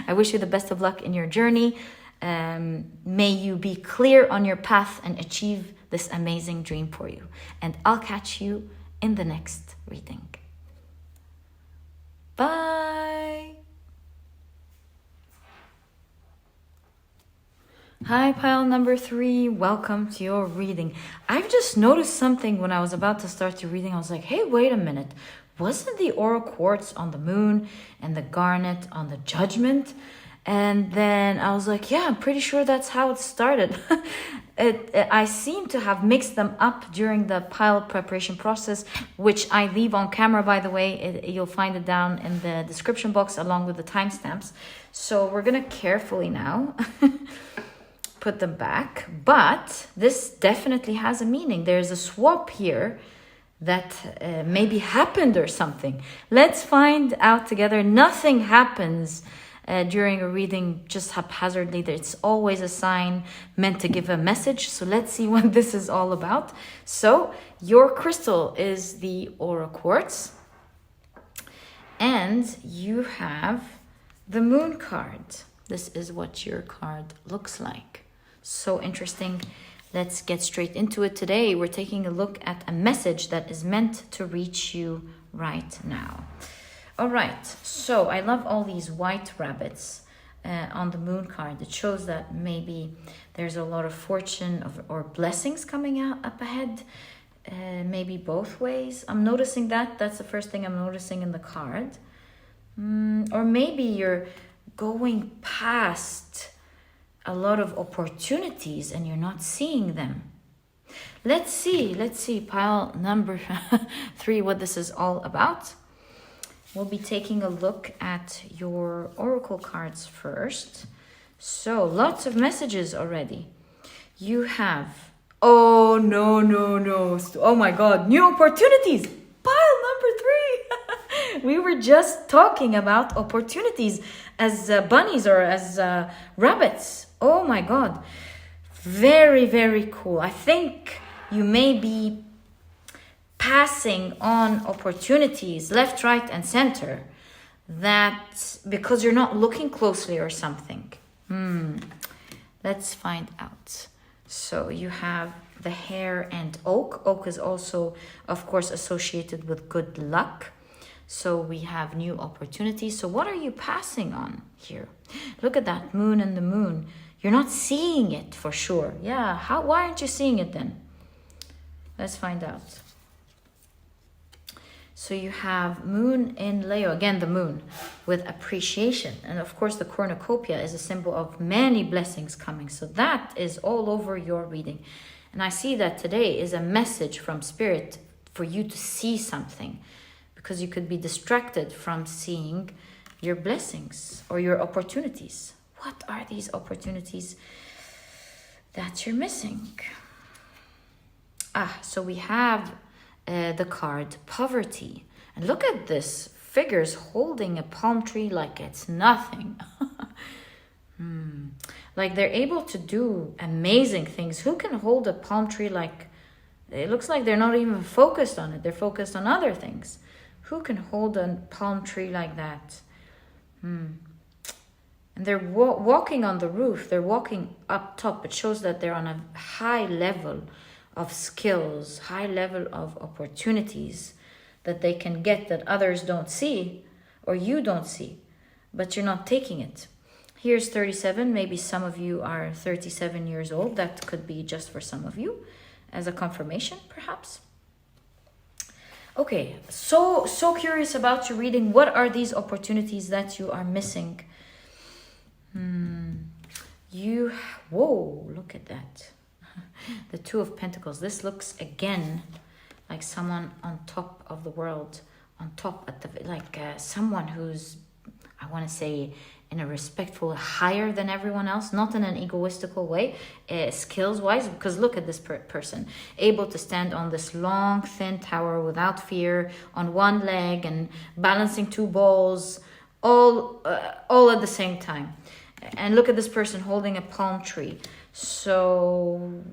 I wish you the best of luck in your journey. May you be clear on your path and achieve this amazing dream for you. And I'll catch you in the next reading. Bye. Hi, pile number 3. Welcome to your reading. I've just noticed something when I was about to start your reading. I was like, hey, wait a minute. Wasn't the Quartz on the moon and the Garnett on the Judgement? And then I was like, yeah, I'm pretty sure that's how it started. I seem to have mixed them up during the pile preparation process, which I leave on camera, by the way. You'll find it down in the description box along with the timestamps. So we're going to carefully now put them back. But this definitely has a meaning. There's a swap here that maybe happened or something. Let's find out together. Nothing happens during a reading just haphazardly. It's always a sign meant to give a message. So let's see what this is all about. So your crystal is the Quartz, and you have the moon card. This is what your card looks like. So interesting. Let's get straight into it. Today we're taking a look at a message that is meant to reach you right now. All right, so I love all these white rabbits on the moon card. It shows that maybe there's a lot of fortune or blessings coming out up ahead, maybe both ways. I'm noticing that. That's the first thing I'm noticing in the card. Or maybe you're going past a lot of opportunities and you're not seeing them. Let's see, pile number 3, what this is all about. We'll be taking a look at your oracle cards first. So, lots of messages already. You have, oh, no. Oh my God, new opportunities. Pile number 3. We were just talking about opportunities as bunnies or as rabbits. Oh my God. Very, very cool. I think you may be passing on opportunities left, right, and center, that because you're not looking closely or something. Let's find out. So you have the hare and oak. Oak is also, of course, associated with good luck. So we have new opportunities. So what are you passing on here? Look at that moon and the moon. You're not seeing it for sure. Yeah, why aren't you seeing it then? Let's find out. So you have moon in Leo, again the moon, with appreciation. And of course the cornucopia is a symbol of many blessings coming. So that is all over your reading. And I see that today is a message from Spirit for you to see something, because you could be distracted from seeing your blessings or your opportunities. What are these opportunities that you're missing? So we have the card poverty, and look at this, figures holding a palm tree like it's nothing. Like they're able to do amazing things. Who can hold a palm tree like, it looks like they're not even focused on it, they're focused on other things. Who can hold a palm tree like that? And they're walking on the roof, they're walking up top. It shows that they're on a high level of skills, high level of opportunities that they can get that others don't see or you don't see, but you're not taking it. Here's 37. Maybe some of you are 37 years old. That could be just for some of you as a confirmation, perhaps. Okay, so curious about your reading. What are these opportunities that you are missing? Whoa, look at that. The Two of Pentacles. This looks again like someone on top of the world, on top at the, like someone who's, I want to say, in a respectful, higher than everyone else, not in an egoistical way, skills wise, because look at this person, able to stand on this long thin tower without fear, on one leg and balancing two balls, all at the same time. And look at this person holding a palm tree. So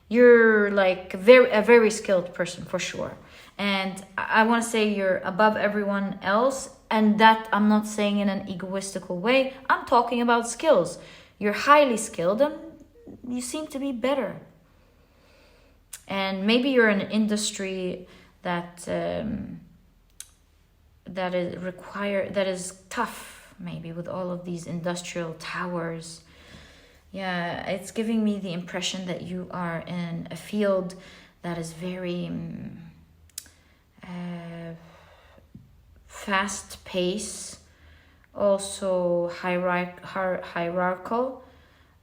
you're like a very skilled person for sure. And I want to say you're above everyone else. And that I'm not saying in an egoistical way. I'm talking about skills. You're highly skilled and you seem to be better. And maybe you're in an industry that is tough, maybe with all of these industrial towers. Yeah, it's giving me the impression that you are in a field that is very fast pace, also hierarchical,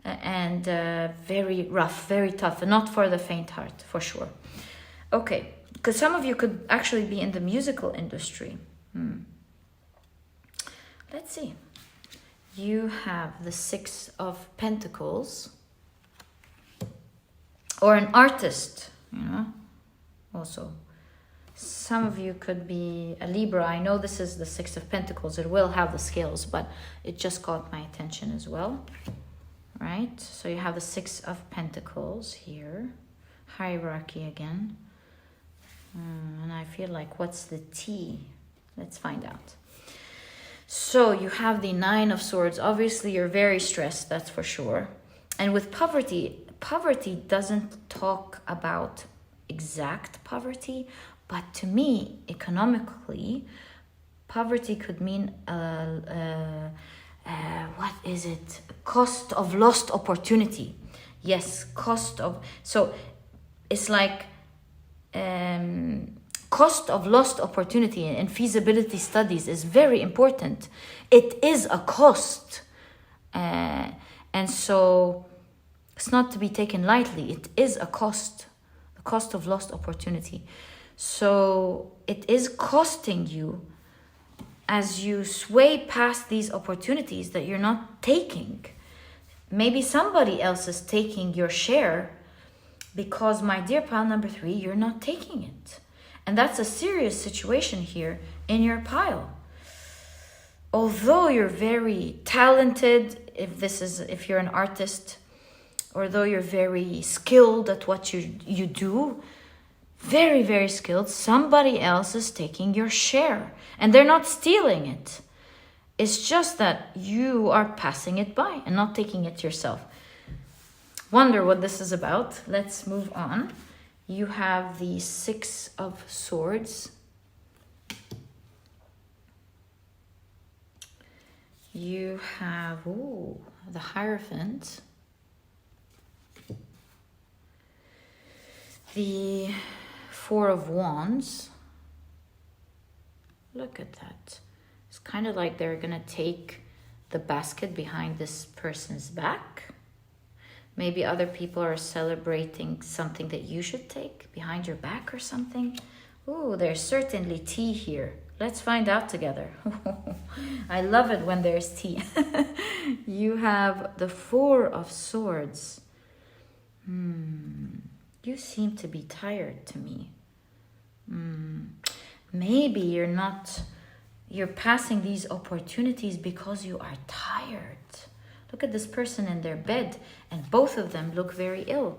and very rough, very tough, and not for the faint heart, for sure. Okay, because some of you could actually be in the musical industry. Let's see. You have the 6 of Pentacles, or an artist, also. Some of you could be a Libra. I know this is the 6 of Pentacles. It will have the scales, but it just caught my attention as well. Right? So you have the 6 of Pentacles here. Hierarchy again. And I feel like, what's the T? Let's find out. So you have the 9 of Swords. Obviously, you're very stressed, that's for sure. And with poverty doesn't talk about exact poverty, but to me, economically, poverty could mean, what is it? Cost of lost opportunity. Yes, so it's like cost of lost opportunity in feasibility studies is very important. It is a cost. And so it's not to be taken lightly. It is a cost. The cost of lost opportunity. So it is costing you as you sway past these opportunities that you're not taking. Maybe somebody else is taking your share because, my dear pile number 3, you're not taking it. And that's a serious situation here in your pile. Although you're very talented, if you're an artist, although you're very skilled at what you do, very, very skilled, somebody else is taking your share. And they're not stealing it. It's just that you are passing it by and not taking it yourself. Wonder what this is about. Let's move on. You have the 6 of Swords. You have the Hierophant. The 4 of Wands. Look at that. It's kind of like they're going to take the basket behind this person's back. Maybe other people are celebrating something that you should take behind your back or something. Ooh, there's certainly tea here. Let's find out together. I love it when there's tea. You have the 4 of Swords. You seem to be tired to me. Maybe you're passing these opportunities because you are tired. Look at this person in their bed, and both of them look very ill.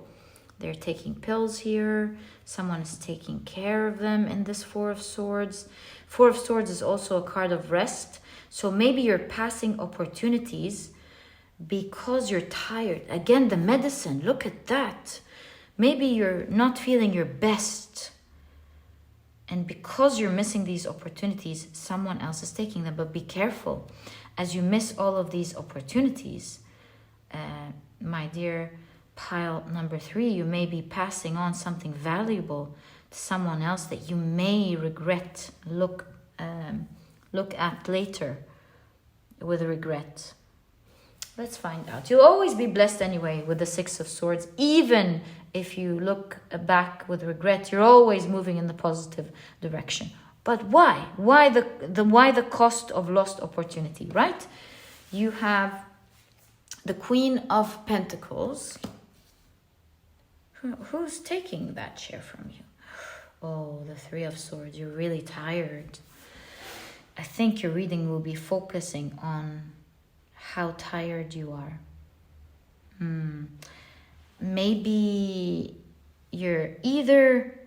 They're taking pills here. Someone is taking care of them in this 4 of Swords. 4 of Swords is also a card of rest. So maybe you're passing opportunities because you're tired. Again, the medicine, look at that. Maybe you're not feeling your best. And because you're missing these opportunities, someone else is taking them. But be careful. As you miss all of these opportunities, my dear pile number 3, you may be passing on something valuable to someone else that you may regret, look at later with regret. Let's find out. You'll always be blessed anyway with the 6 of Swords. Even if you look back with regret, you're always moving in the positive direction. But why? Why the cost of lost opportunity, right? You have the Queen of Pentacles. Who's taking that chair from you? Oh, the 3 of Swords. You're really tired. I think your reading will be focusing on how tired you are. Maybe you're either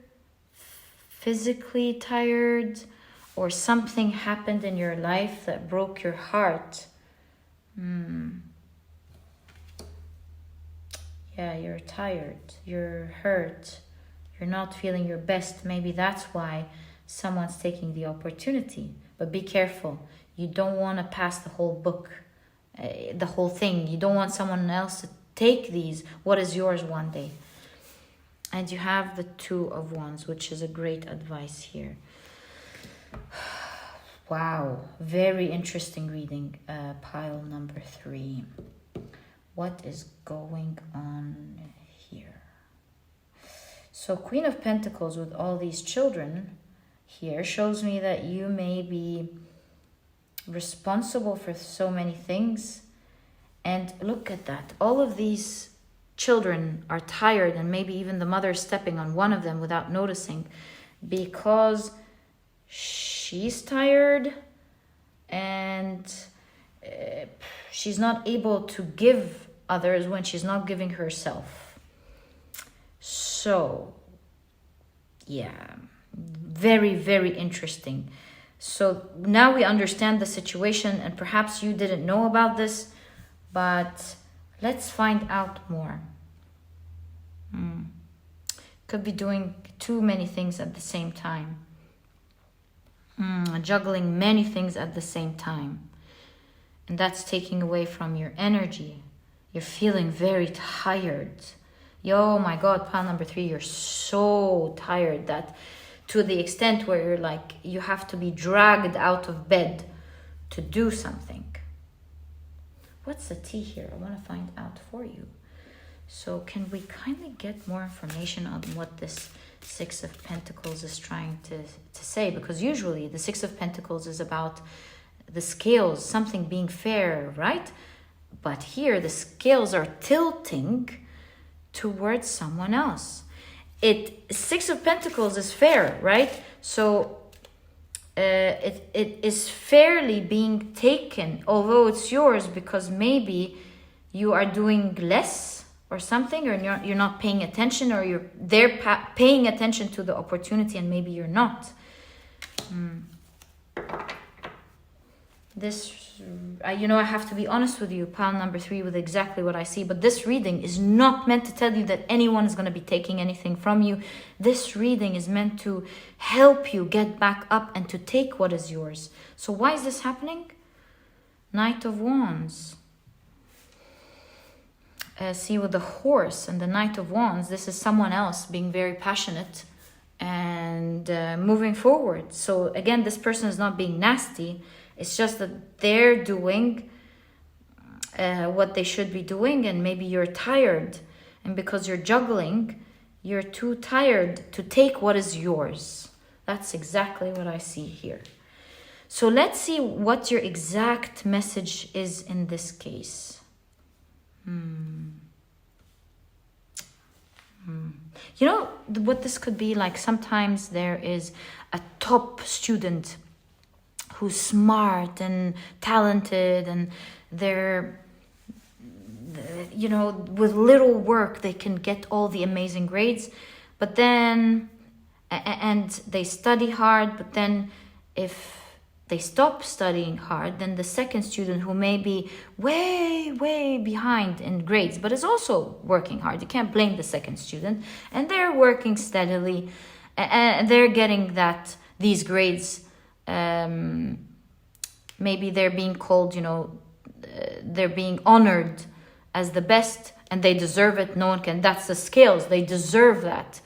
physically tired or something happened in your life that broke your heart. Yeah, you're tired, you're hurt, you're not feeling your best. Maybe that's why someone's taking the opportunity. But be careful. You don't want to pass the whole book, the whole thing. You don't want someone else to take these, what is yours, one day. And you have the Two of Wands, which is a great advice here. Wow, very interesting reading. Pile number 3. What is going on here? So Queen of Pentacles with all these children here shows me that you may be responsible for so many things. And look at that. All of these children are tired, and maybe even the mother is stepping on one of them without noticing, because she's tired and she's not able to give others when she's not giving herself. So, yeah, very, very interesting. So now we understand the situation, and perhaps you didn't know about this, but let's find out more. Could be doing too many things at the same time. Juggling many things at the same time. And that's taking away from your energy. You're feeling very tired. Oh my God, pile number 3, you're so tired that to the extent where you're like, you have to be dragged out of bed to do something. What's the T here? I want to find out for you. So can we kindly get more information on what this Six of Pentacles is trying to say? Because usually the Six of Pentacles is about the scales, something being fair, right? But here the scales are tilting towards someone else. Six of Pentacles is fair, right? So it is fairly being taken, although it's yours, because maybe you are doing less or something, or you're not paying attention, or they're paying attention to the opportunity and maybe you're not. This, I have to be honest with you, pile number 3, with exactly what I see. But this reading is not meant to tell you that anyone is going to be taking anything from you. This reading is meant to help you get back up and to take what is yours. So why is this happening? Knight of Wands. See, with the horse and the Knight of Wands, this is someone else being very passionate and moving forward. So again, this person is not being nasty. It's just that they're doing what they should be doing, and maybe you're tired. And because you're juggling, you're too tired to take what is yours. That's exactly what I see here. So let's see what your exact message is in this case. You know what this could be like? Sometimes there is a top student who's smart and talented, and they're, with little work they can get all the amazing grades, but then, and they study hard, but then if they stop studying hard, then the second student who may be way, way behind in grades, but is also working hard. You can't blame the second student. And they're working steadily, and they're getting these grades. Maybe they're being called, they're being honored as the best, and they deserve it. No one can. That's the scales. They deserve that.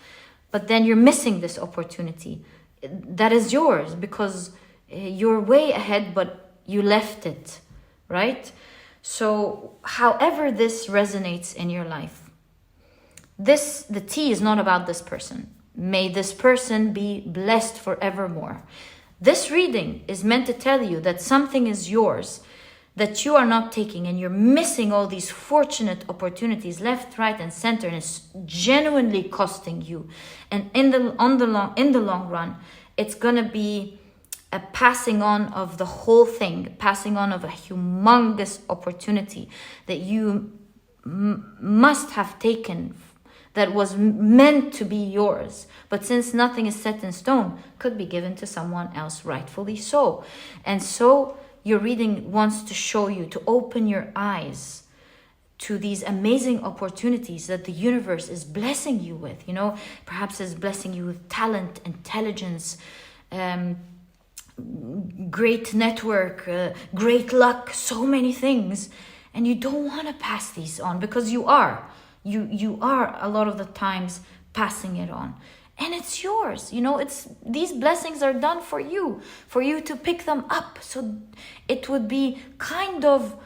But then you're missing this opportunity. That is yours because you're way ahead, but you left it, right? So however this resonates in your life, the T is not about this person. May this person be blessed forevermore. This reading is meant to tell you that something is yours that you are not taking, and you're missing all these fortunate opportunities left, right, and center, and it's genuinely costing you. And in the long run, it's gonna be a passing on of the whole thing, passing on of a humongous opportunity that you must have taken, that was meant to be yours, but since nothing is set in stone, could be given to someone else, rightfully so. And so your reading wants to show you, to open your eyes to these amazing opportunities that the universe is blessing you with. You know, perhaps is blessing you with talent, intelligence, great network, great luck, so many things. And you don't want to pass these on, because you are a lot of the times passing it on, and it's yours. You know, it's, these blessings are done for you to pick them up. So it would be kind of,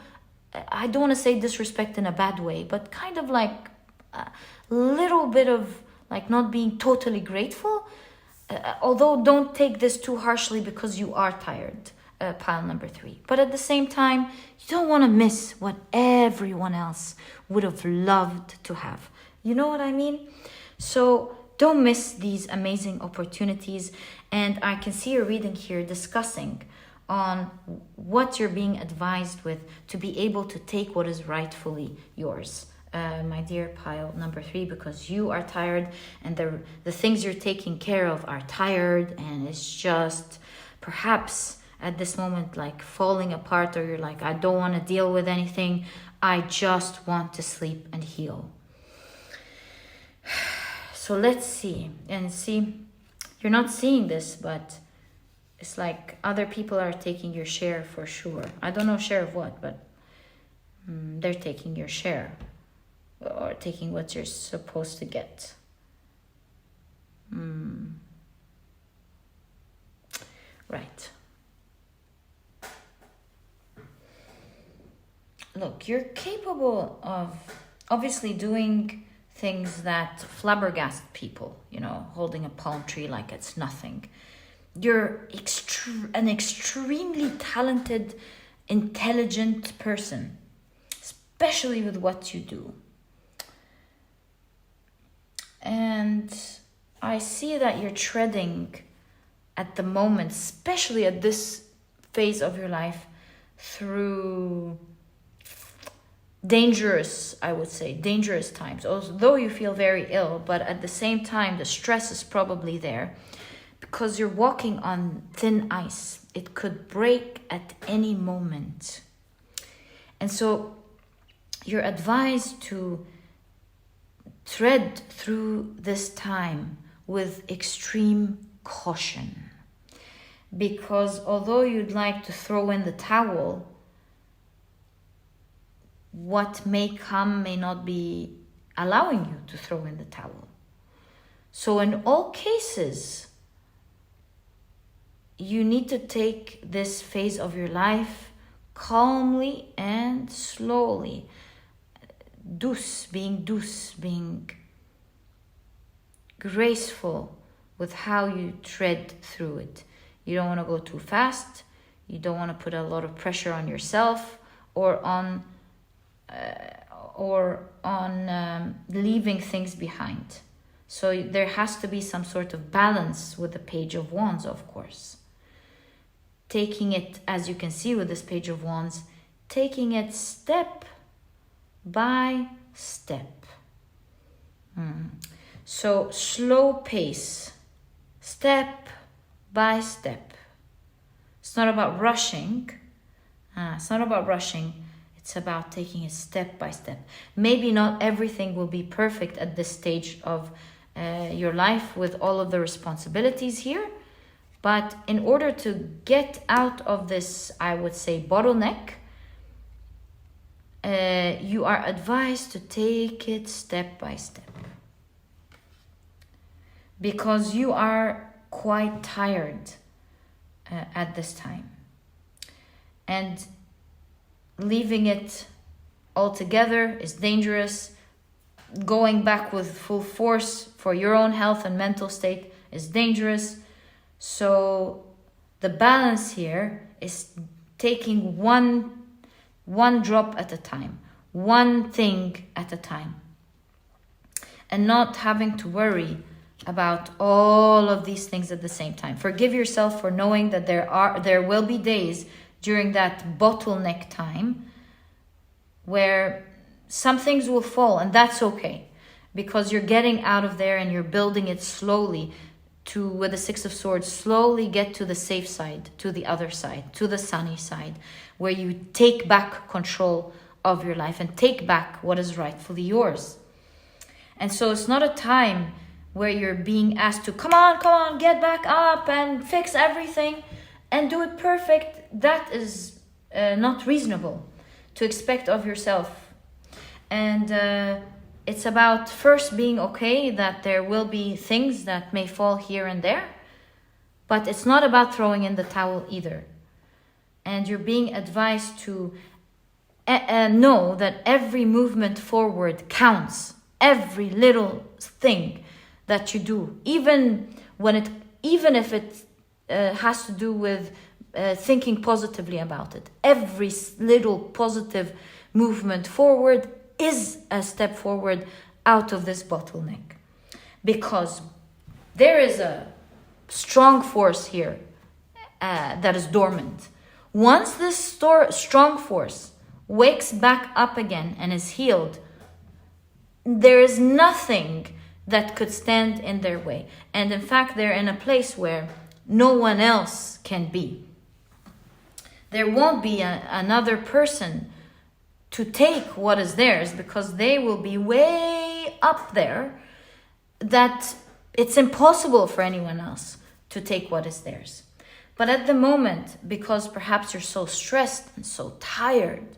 I don't want to say disrespect in a bad way, but kind of like a little bit of like not being totally grateful. Although don't take this too harshly, because you are tired, pile number 3. But at the same time, you don't want to miss what everyone else would have loved to have. You know what I mean? So don't miss these amazing opportunities. And I can see your reading here discussing on what you're being advised with to be able to take what is rightfully yours. My dear pile number 3, because you are tired, and the things you're taking care of are tired, and it's just perhaps at this moment like falling apart, or you're like, I don't want to deal with anything, I just want to sleep and heal. So let's see, and see, you're not seeing this, but it's like other people are taking your share for sure. I don't know share of what, but they're taking your share, or taking what you're supposed to get. Right. Look, you're capable of obviously doing things that flabbergast people, you know, holding a palm tree like it's nothing. You're an extremely talented, intelligent person, especially with what you do. And I see that you're treading at the moment, especially at this phase of your life, through dangerous, I would say, dangerous times. Although you feel very ill, but at the same time, the stress is probably there, because you're walking on thin ice. It could break at any moment. And so you're advised to tread through this time with extreme caution, because although you'd like to throw in the towel, what may come may not be allowing you to throw in the towel. So in all cases, you need to take this phase of your life calmly and slowly. Being graceful with how you tread through it. You don't want to go too fast. You don't want to put a lot of pressure on yourself, or on leaving things behind. So there has to be some sort of balance with the Page of Wands, of course. Taking it, as you can see with this Page of Wands, taking it step by step. So slow pace, step by step. It's not about rushing. It's about taking it step by step. Maybe not everything will be perfect at this stage of your life with all of the responsibilities here. But in order to get out of this, I would say, bottleneck, you are advised to take it step by step, because you are quite tired at this time, and leaving it altogether is dangerous. Going back with full force for your own health and mental state is dangerous. So the balance here is taking one drop at a time, one thing at a time, and not having to worry about all of these things at the same time. Forgive yourself for knowing that there will be days during that bottleneck time where some things will fall, and that's okay, because you're getting out of there and you're building it slowly to, with the Six of Swords, slowly get to the safe side, to the other side, to the sunny side, where you take back control of your life and take back what is rightfully yours. And so it's not a time where you're being asked to come on, get back up and fix everything and do it perfect. That is not reasonable to expect of yourself. And it's about first being okay that there will be things that may fall here and there, but it's not about throwing in the towel either. And you're being advised to know that every movement forward counts. Every little thing that you do, even if it has to do with thinking positively about it. Every little positive movement forward is a step forward out of this bottleneck, because there is a strong force here that is dormant. Once this strong force wakes back up again and is healed, there is nothing that could stand in their way. And in fact, they're in a place where no one else can be. There won't be another person to take what is theirs, because they will be way up there that it's impossible for anyone else to take what is theirs. But at the moment, because perhaps you're so stressed and so tired,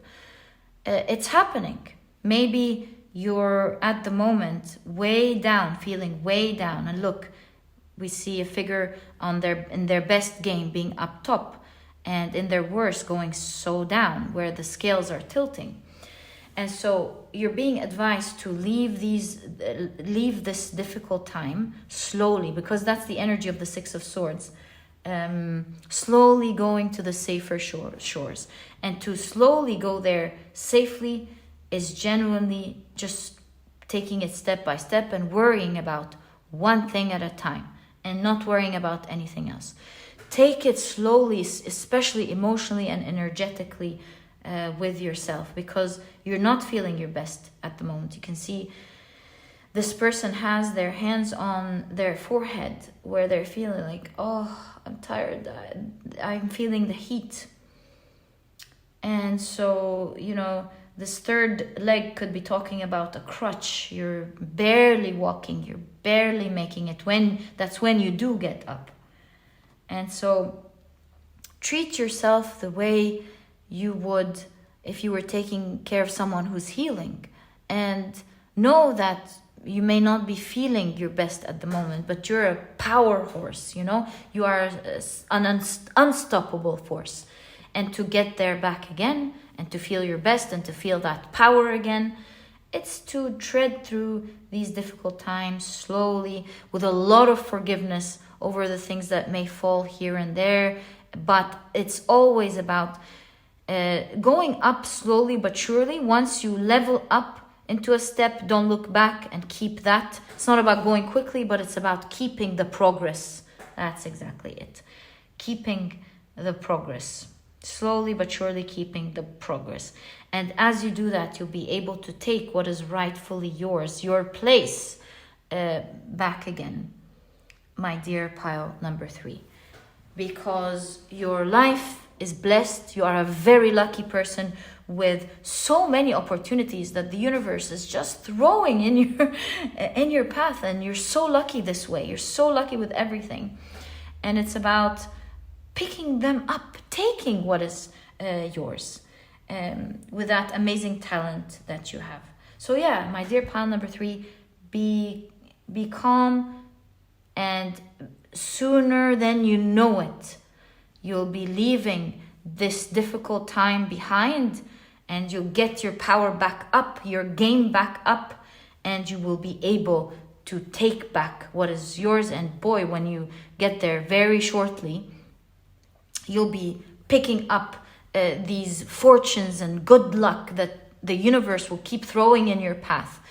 it's happening. Maybe you're at the moment way down, feeling way down. And look, we see a figure in their best game being up top, and in their worst going so down, where the scales are tilting. And so you're being advised to leave this difficult time slowly, because that's the energy of the Six of Swords. Slowly going to the safer shores. And to slowly go there safely is genuinely just taking it step by step and worrying about one thing at a time and not worrying about anything else. Take it slowly, especially emotionally and energetically with yourself, because you're not feeling your best at the moment. You can see this person has their hands on their forehead where they're feeling like, oh, I'm tired. I'm feeling the heat. And so, this third leg could be talking about a crutch. You're barely walking. You're barely making it. That's when you do get up. And so treat yourself the way you would if you were taking care of someone who's healing. And know that you may not be feeling your best at the moment, but you're a power horse, You are an unstoppable force. And to get there back again, and to feel your best, and to feel that power again, it's to tread through these difficult times slowly, with a lot of forgiveness over the things that may fall here and there. But it's always about going up slowly but surely. Once you level up into a step, don't look back and keep that. It's not about going quickly, but it's about keeping the progress. That's exactly it. Keeping the progress. Slowly but surely keeping the progress. And as you do that, you'll be able to take what is rightfully yours, your place, back again, my dear pile number 3. Because your life is blessed. You are a very lucky person with so many opportunities that the universe is just throwing in your path, and you're so lucky this way. You're so lucky with everything. And it's about picking them up, taking what is yours, with that amazing talent that you have. So yeah, my dear pile number 3, be calm, and sooner than you know it, you'll be leaving this difficult time behind, and you'll get your power back up, your game back up, and you will be able to take back what is yours. And boy, when you get there very shortly, you'll be picking up these fortunes and good luck that the universe will keep throwing in your path,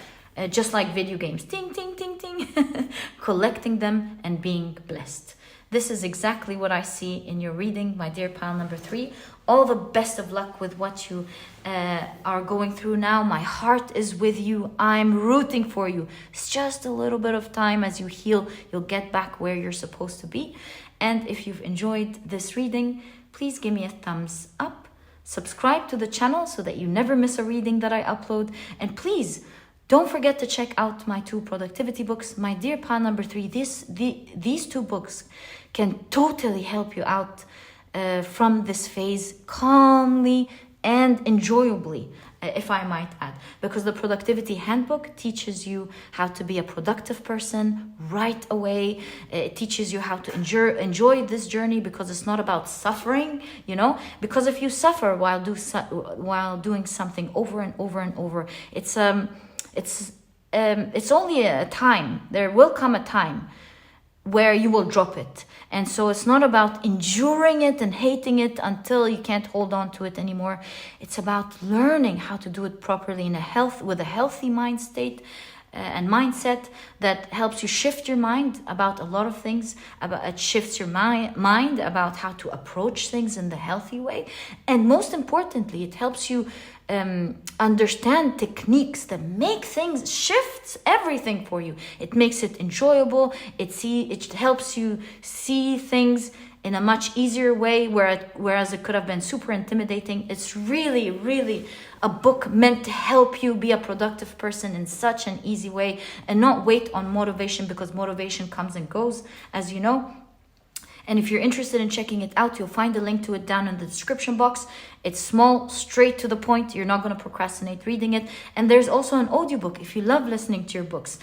just like video games. Ting, ting, ting, ting. Collecting them and being blessed. This is exactly what I see in your reading, my dear pile number 3. All the best of luck with what you are going through now. My heart is with you. I'm rooting for you. It's just a little bit of time. As you heal, you'll get back where you're supposed to be. And if you've enjoyed this reading, please give me a thumbs up. Subscribe to the channel so that you never miss a reading that I upload. And please, don't forget to check out my 2 productivity books. My dear pile number 3, these 2 books can totally help you out from this phase calmly and enjoyably, if I might add. Because the productivity handbook teaches you how to be a productive person right away. It teaches you how to enjoy this journey, because it's not about suffering, you know. Because if you suffer while doing something over and over and over, it's only a time. There will come a time where you will drop it. And so it's not about enduring it and hating it until you can't hold on to it anymore. It's about learning how to do it properly with a healthy mind state and mindset that helps you shift your mind about a lot of things. It shifts your mind about how to approach things in the healthy way. And most importantly, it helps you understand techniques that make things, shifts everything for you. It makes it enjoyable. It helps you see things in a much easier way, whereas it could have been super intimidating. It's really, really a book meant to help you be a productive person in such an easy way, and not wait on motivation, because motivation comes and goes, as you know. And if you're interested in checking it out, you'll find a link to it down in the description box. It's small, straight to the point. You're not going to procrastinate reading it. And there's also an audiobook if you love listening to your books.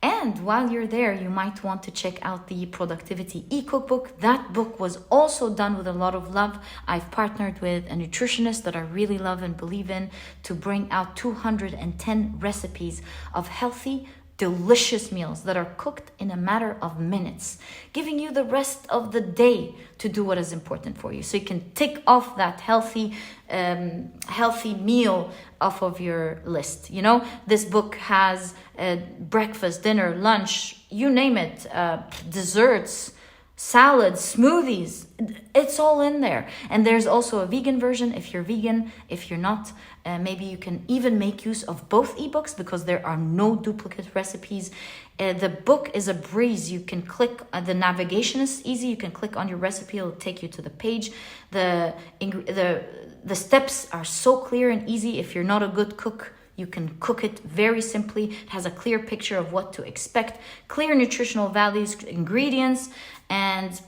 And while you're there, you might want to check out the Productivity e-cookbook. That book was also done with a lot of love. I've partnered with a nutritionist that I really love and believe in to bring out 210 recipes of healthy, delicious meals that are cooked in a matter of minutes, giving you the rest of the day to do what is important for you. So you can tick off that healthy meal off of your list. You know, this book has breakfast, dinner, lunch, you name it, desserts, salads, smoothies. It's all in there. And there's also a vegan version if you're vegan. If you're not, maybe you can even make use of both ebooks, because there are no duplicate recipes. The book is a breeze. You can click, the navigation is easy. You can click on your recipe, it'll take you to the page. The steps are so clear and easy. If you're not a good cook, you can cook it very simply. It has a clear picture of what to expect, clear nutritional values, ingredients. And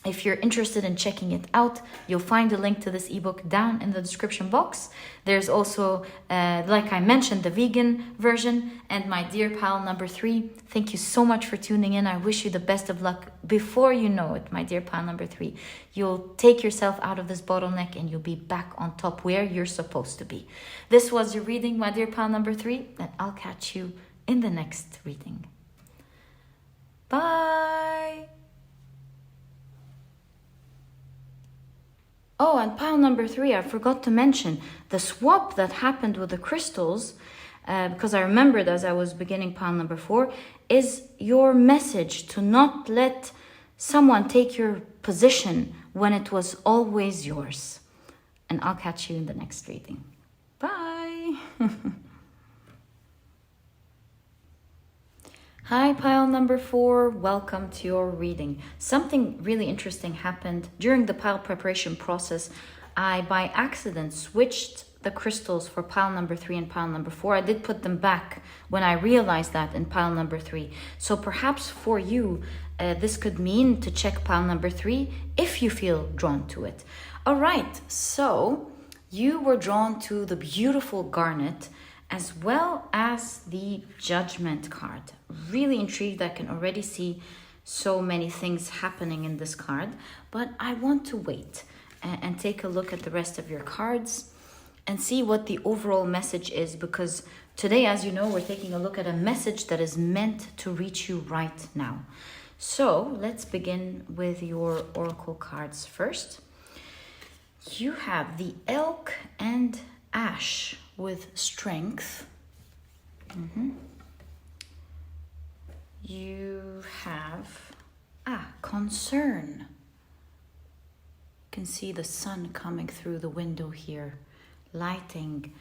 if you're interested in checking it out, you'll find a link to this ebook down in the description box. There's also, like I mentioned, the vegan version. And my dear pal number 3, thank you so much for tuning in. I wish you the best of luck. Before you know it, my dear pal number 3, you'll take yourself out of this bottleneck and you'll be back on top where you're supposed to be. This was your reading, my dear pal number 3, and I'll catch you in the next reading. Bye. Oh, and pile number 3, I forgot to mention the swap that happened with the crystals, because I remembered as I was beginning pile number 4, is your message to not let someone take your position when it was always yours. And I'll catch you in the next reading. Bye. Hi, pile number 4. Welcome to your reading. Something really interesting happened during the pile preparation process. I, by accident, switched the crystals for pile number 3 and pile number 4. I did put them back when I realized that in pile number 3. So perhaps for you, this could mean to check pile number 3 if you feel drawn to it. All right, so you were drawn to the beautiful Garnett, as well as the Judgment card. Really intrigued. I can already see so many things happening in this card, but I want to wait and take a look at the rest of your cards and see what the overall message is, because today, as you know, we're taking a look at a message that is meant to reach you right now. So let's begin with your oracle cards first. You have the Elk and Ash with strength. You have concern. You can see the sun coming through the window here, lighting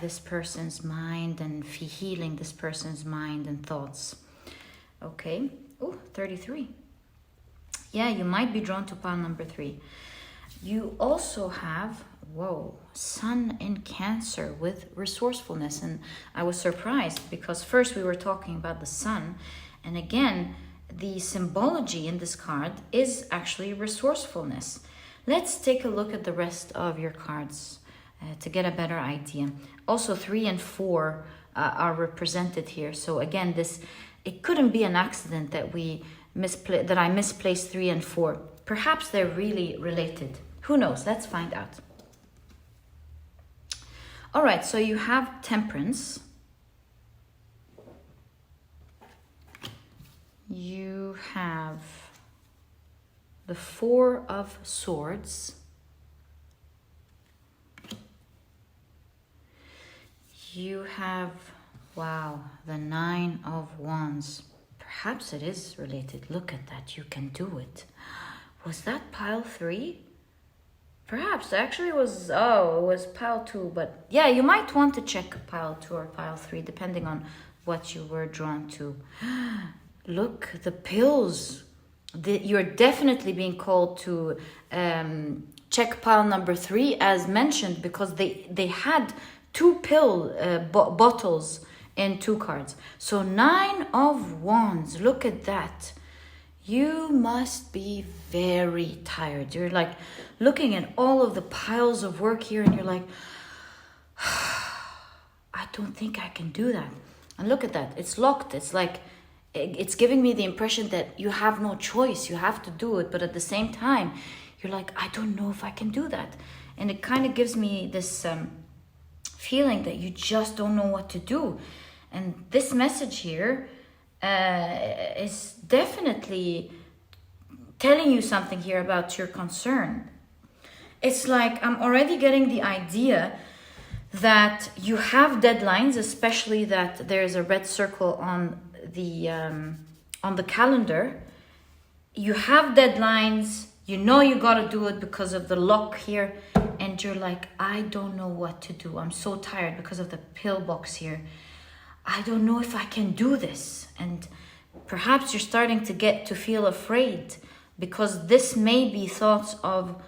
this person's mind and healing this person's mind and thoughts. Okay. Oh, 33. Yeah, you might be drawn to pile number 3. You also have, Sun in Cancer with resourcefulness. And I was surprised because first we were talking about the sun. And again, the symbology in this card is actually resourcefulness. Let's take a look at the rest of your cards to get a better idea. Also, 3 and 4 are represented here. So again, it couldn't be an accident that I misplaced 3 and 4. Perhaps they're really related. Who knows? Let's find out. All right, so you have Temperance. You have the 4 of Swords. You have, the 9 of Wands. Perhaps it is related. Look at that. You can do it. Was that pile 3? Perhaps. Actually, it was pile 2. But yeah, you might want to check pile 2 or pile 3, depending on what you were drawn to. Look, the pills. You're definitely being called to check pile number 3, as mentioned, because they had 2 pill bottles in 2 cards. So 9 of Wands, look at that. You must be very tired. You're like looking at all of the piles of work here and you're like, I don't think I can do that. And look at that, it's locked. It's like, it's giving me the impression that you have no choice. You have to do it. But at the same time, you're like, I don't know if I can do that. And it kind of gives me this feeling that you just don't know what to do. And this message here is definitely telling you something here about your concern. It's like I'm already getting the idea that you have deadlines, especially that there's a red circle on the calendar. You have deadlines, you know you gotta do it because of the lock here, and you're like, I don't know what to do. I'm so tired because of the pill box here. I don't know if I can do this. And perhaps you're starting to feel afraid because this may be thoughts of,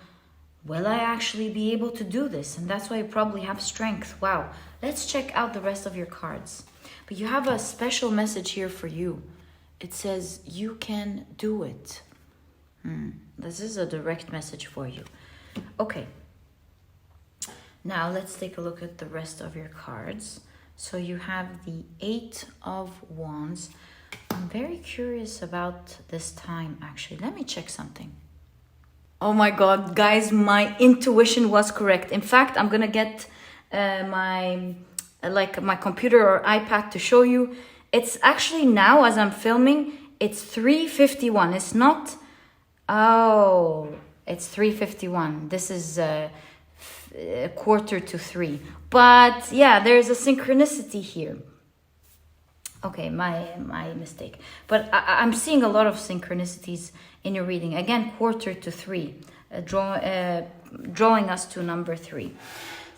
will I actually be able to do this? And that's why you probably have strength. Wow. Let's check out the rest of your cards. But you have a special message here for you. It says, you can do it. This is a direct message for you. Okay. Now let's take a look at the rest of your cards. So you have the 8 of Wands. I'm very curious about this time, actually. Let me check something. Oh my God, guys, my intuition was correct. In fact, I'm going to get my computer or iPad to show you. It's actually now, as I'm filming, it's 3:51. It's not... Oh, it's 3:51. This is a 2:45. But yeah, there's a synchronicity here. Okay, my mistake. But I'm seeing a lot of synchronicities in your reading. Again, 2:45, drawing us to number 3.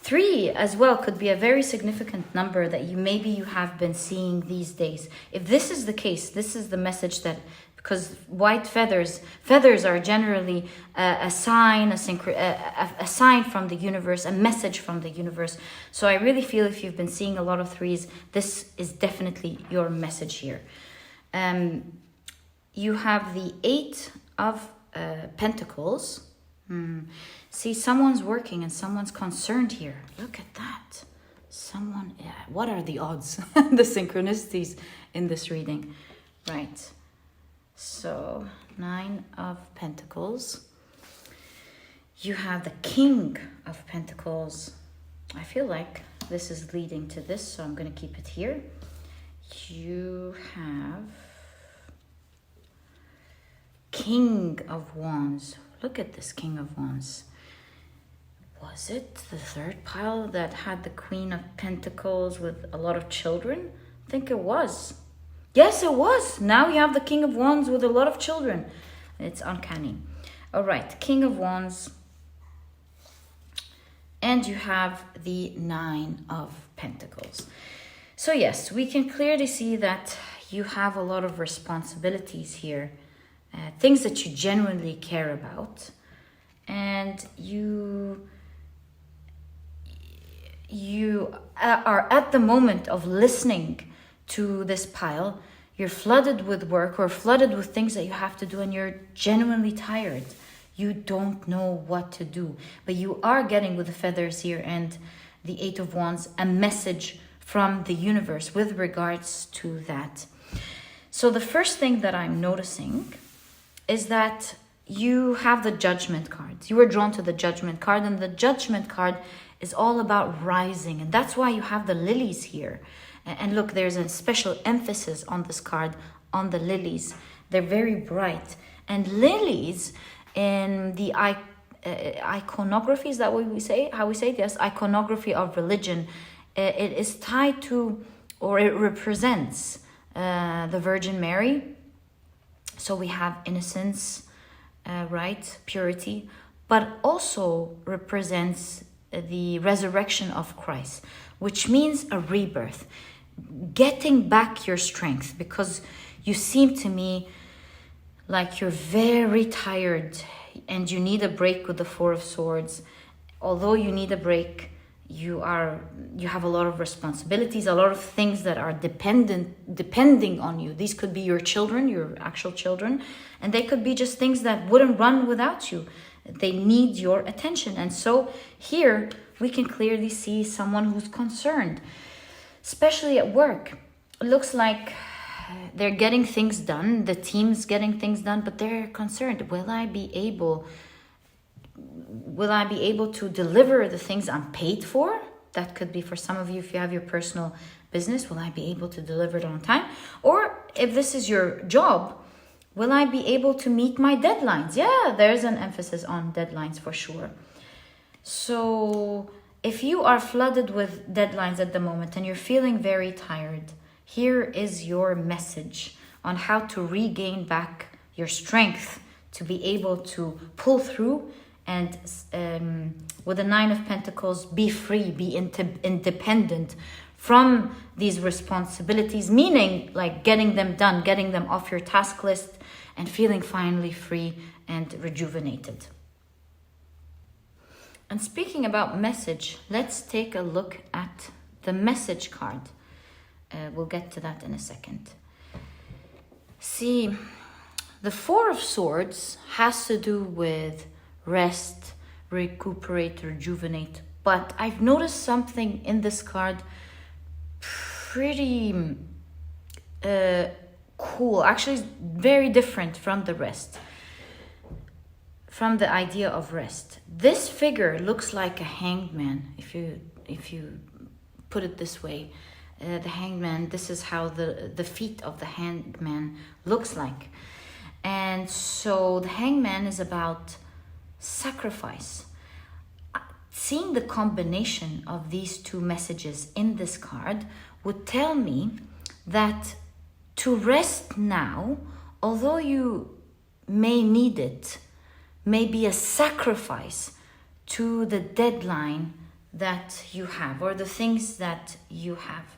3 as well could be a very significant number that you have been seeing these days. If this is the case, this is the message that, because white feathers are generally a sign, a sign from the universe, a message from the universe. So I really feel if you've been seeing a lot of 3s, this is definitely your message here. You have the 8 of Pentacles. See, someone's working and someone's concerned here. Look at that. What are the odds? The synchronicities in this reading. Right. So, 9 of Pentacles. You have the King of Pentacles. I feel like this is leading to this, so I'm going to keep it here. You have King of Wands. Look at this King of Wands. Was it the 3rd pile that had the Queen of Pentacles with a lot of children? I think it was. Yes, it was. Now you have the King of Wands with a lot of children. It's uncanny. All right, King of Wands. And you have the Nine of Pentacles. So yes, we can clearly see that you have a lot of responsibilities here. Things that you genuinely care about. And you are at the moment of listening to this pile. You're flooded with work or flooded with things that you have to do, and you're genuinely tired. You don't know what to do, but you are getting, with the feathers here and the Eight of Wands, a message from the universe with regards to that. So the first thing that I'm noticing is that you have the Judgment cards. You were drawn to the Judgment card, and the Judgment card is all about rising, and that's why you have the lilies here. And look, there's a special emphasis on this card, on the lilies. They're very bright, and lilies in the iconography, is that what we say? How we say it? Yes, iconography of religion. It is tied to, or it represents the Virgin Mary. So we have innocence, right, purity, but also represents the resurrection of Christ, which means a rebirth, getting back your strength, because you seem to me like you're very tired and you need a break with the Four of Swords. Although you need a break, you have a lot of responsibilities, a lot of things that are depending on you. These could be your children, your actual children, and they could be just things that wouldn't run without you. They need your attention. And so here we can clearly see someone who's concerned, especially at work. It looks like they're getting things done, the team's getting things done, but they're concerned. Will I be able to deliver the things I'm paid for? That could be for some of you, if you have your personal business. Will I be able to deliver it on time? Or if this is your job, will I be able to meet my deadlines? Yeah, there's an emphasis on deadlines for sure. So if you are flooded with deadlines at the moment and you're feeling very tired, here is your message on how to regain back your strength to be able to pull through and with the Nine of Pentacles, be free, be independent from these responsibilities, meaning like getting them done, getting them off your task list and feeling finally free and rejuvenated. And speaking about message, let's take a look at the message card. We'll get to that in a second. See, the Four of Swords has to do with rest, recuperate, rejuvenate. But I've noticed something in this card pretty cool. Actually, very different from the rest. From the idea of rest. This figure looks like a hanged man, if you put it this way. The hanged man, this is how the feet of the hanged man looks like. And so the hanged man is about sacrifice. Seeing the combination of these two messages in this card would tell me that to rest now, although you may need it, may be a sacrifice to the deadline that you have or the things that you have.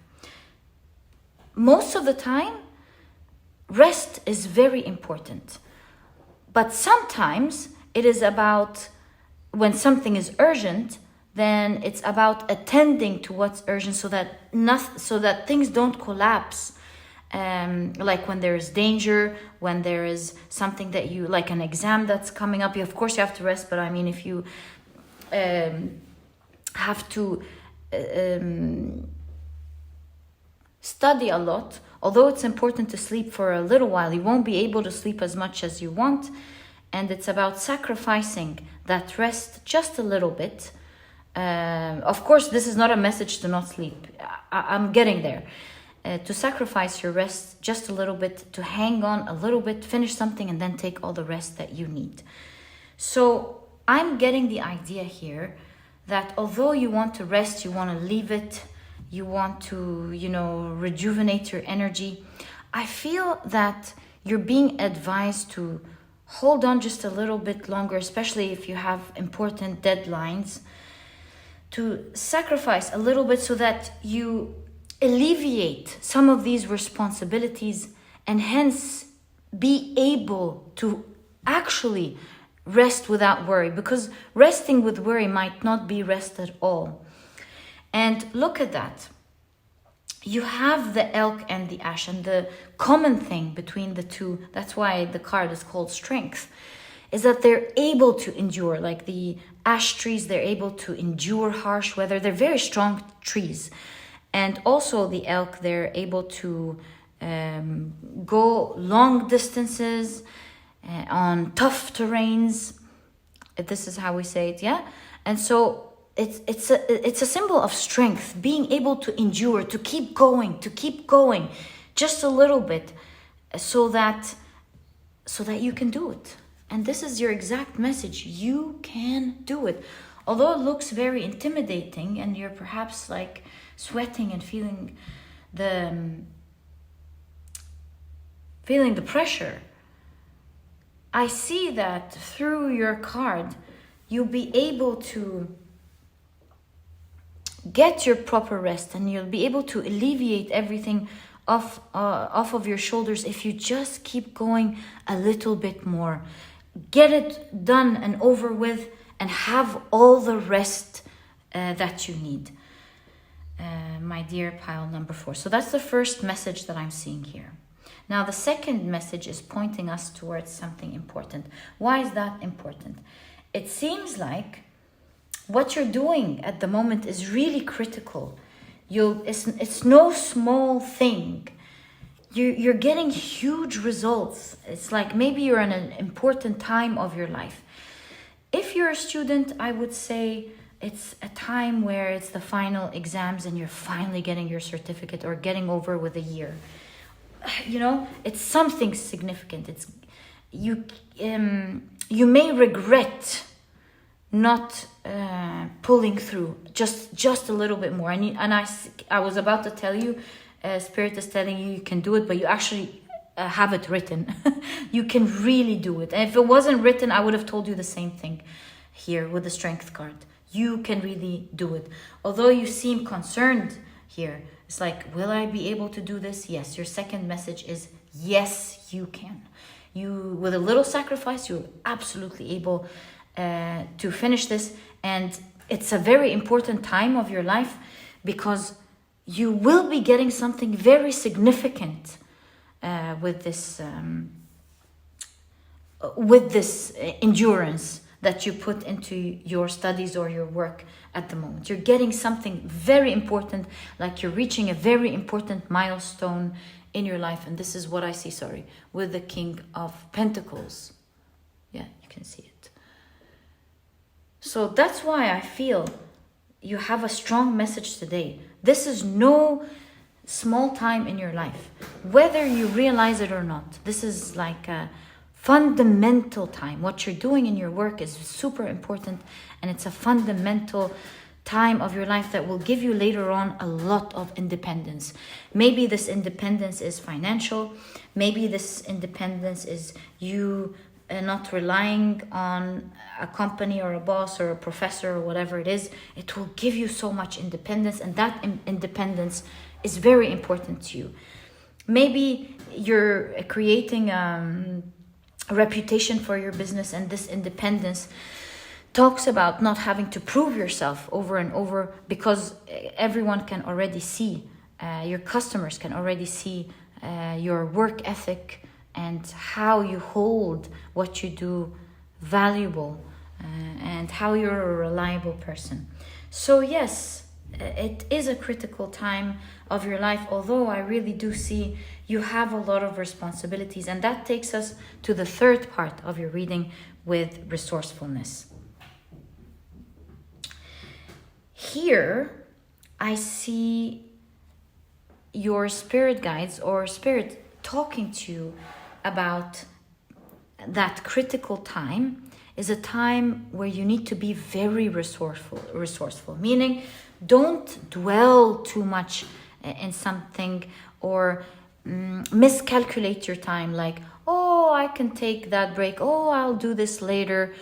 Most of the time, rest is very important. But sometimes it is about, when something is urgent, then it's about attending to what's urgent so that things don't collapse. Like when there is danger, when there is something that you, like an exam that's coming up, of course you have to rest, but I mean, if you have to study a lot, although it's important to sleep for a little while, you won't be able to sleep as much as you want, and it's about sacrificing that rest just a little bit. Of course, this is not a message to not sleep. I'm getting there. To sacrifice your rest just a little bit, to hang on a little bit, finish something, and then take all the rest that you need. So I'm getting the idea here that although you want to rest, you want to leave it, you want to, rejuvenate your energy, I feel that you're being advised to hold on just a little bit longer, especially if you have important deadlines, to sacrifice a little bit so that you alleviate some of these responsibilities and hence be able to actually rest without worry, because resting with worry might not be rest at all. And look at that. You have the elk and the ash, and the common thing between the two, that's why the card is called strength, is that they're able to endure. Like the ash trees, they're able to endure harsh weather. They're very strong trees. And also the elk, they're able to go long distances on tough terrains. This is how we say it, yeah? And so it's a symbol of strength, being able to endure, to keep going just a little bit so that you can do it. And this is your exact message. You can do it. Although it looks very intimidating and you're perhaps like sweating and feeling the pressure, I see that through your card, you'll be able to get your proper rest, and you'll be able to alleviate everything off of your shoulders if you just keep going a little bit more. Get it done and over with, and have all the rest that you need. My dear pile number 4. So that's the first message that I'm seeing here. Now the second message is pointing us towards something important. Why is that important? It seems like what you're doing at the moment is really critical. It's no small thing. You're getting huge results. It's like maybe you're in an important time of your life. If you're a student, I would say it's a time where it's the final exams and you're finally getting your certificate or getting over with a year. You know, it's something significant. It's you may regret not pulling through just a little bit more. And I was about to tell you, Spirit is telling you can do it, but you actually have it written. You can really do it. And if it wasn't written, I would have told you the same thing here with the strength card. You can really do it. Although you seem concerned here, it's like, will I be able to do this? Yes. Your second message is yes, you can. You, with a little sacrifice, you're absolutely able to finish this. And it's a very important time of your life because you will be getting something very significant with this endurance that you put into your studies or your work at the moment. You're getting something very important, like you're reaching a very important milestone in your life. And this is what I see, with the King of Pentacles. Yeah, you can see it. So that's why I feel you have a strong message today. This is no small time in your life, whether you realize it or not. This is like a fundamental time. What you're doing in your work is super important, and it's a fundamental time of your life that will give you later on a lot of independence. Maybe this independence is financial. Maybe this independence is you not relying on a company or a boss or a professor or whatever it is. It will give you so much independence, and that independence is very important to you. Maybe you're creating a reputation for your business, and this independence talks about not having to prove yourself over and over, because everyone can already see, your customers can already see your work ethic and how you hold what you do valuable, and how you're a reliable person. So yes, it is a critical time of your life, although I really do see you have a lot of responsibilities. And that takes us to the third part of your reading with resourcefulness. Here, I see your spirit guides or spirit talking to you about that critical time is a time where you need to be very resourceful, meaning don't dwell too much in something or miscalculate your time, like, oh, oh, I can take that break. Oh, I'll do this later.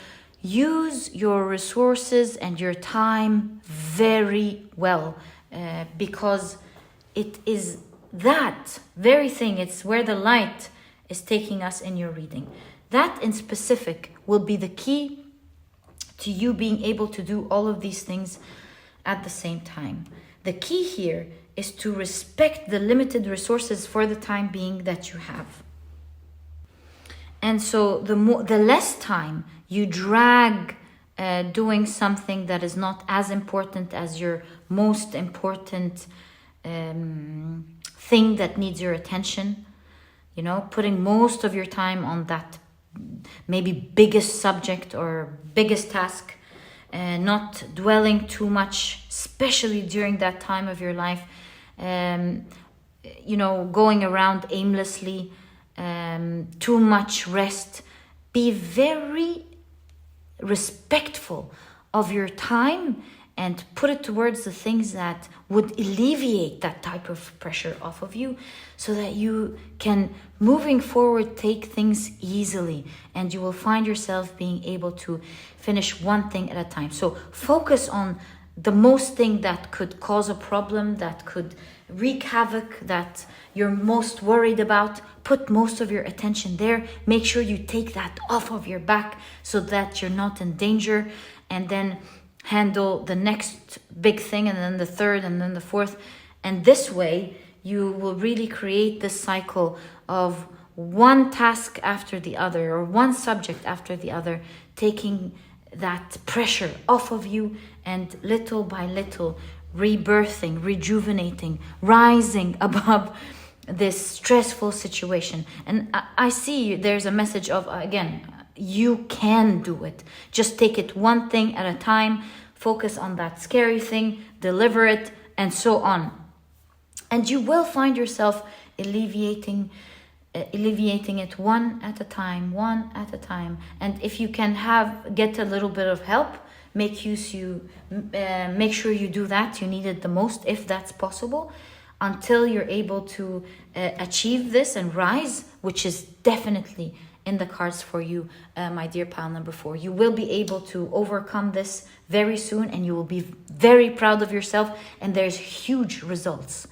Use your resources and your time very well, because it is that very thing. It's where the light is taking us in your reading. That in specific will be the key to you being able to do all of these things at the same time. The key here is to respect the limited resources for the time being that you have. And so the less time you drag doing something that is not as important as your most important thing that needs your attention, you know, putting most of your time on that maybe biggest subject or biggest task, not dwelling too much, especially during that time of your life, you know, going around aimlessly, too much rest. Be very respectful of your time and put it towards the things that would alleviate that type of pressure off of you, so that you can, moving forward, take things easily, and you will find yourself being able to finish one thing at a time. So focus on the most thing that could cause a problem, that could wreak havoc, that you're most worried about. Put most of your attention there. Make sure you take that off of your back so that you're not in danger, and then handle the next big thing, and then the third, and then the fourth. And this way you will really create this cycle of one task after the other, or one subject after the other, taking that pressure off of you, and little by little rebirthing, rejuvenating, rising above this stressful situation. And I see there's a message of, again, you can do it. Just take it one thing at a time, focus on that scary thing, deliver it, and so on. And you will find yourself alleviating it one at a time. And if you can get a little bit of help, make sure you do that. You need it the most, if that's possible, until you're able to achieve this and rise, which is definitely in the cards for you, my dear pile number 4. You will be able to overcome this very soon, and you will be very proud of yourself, and there's huge results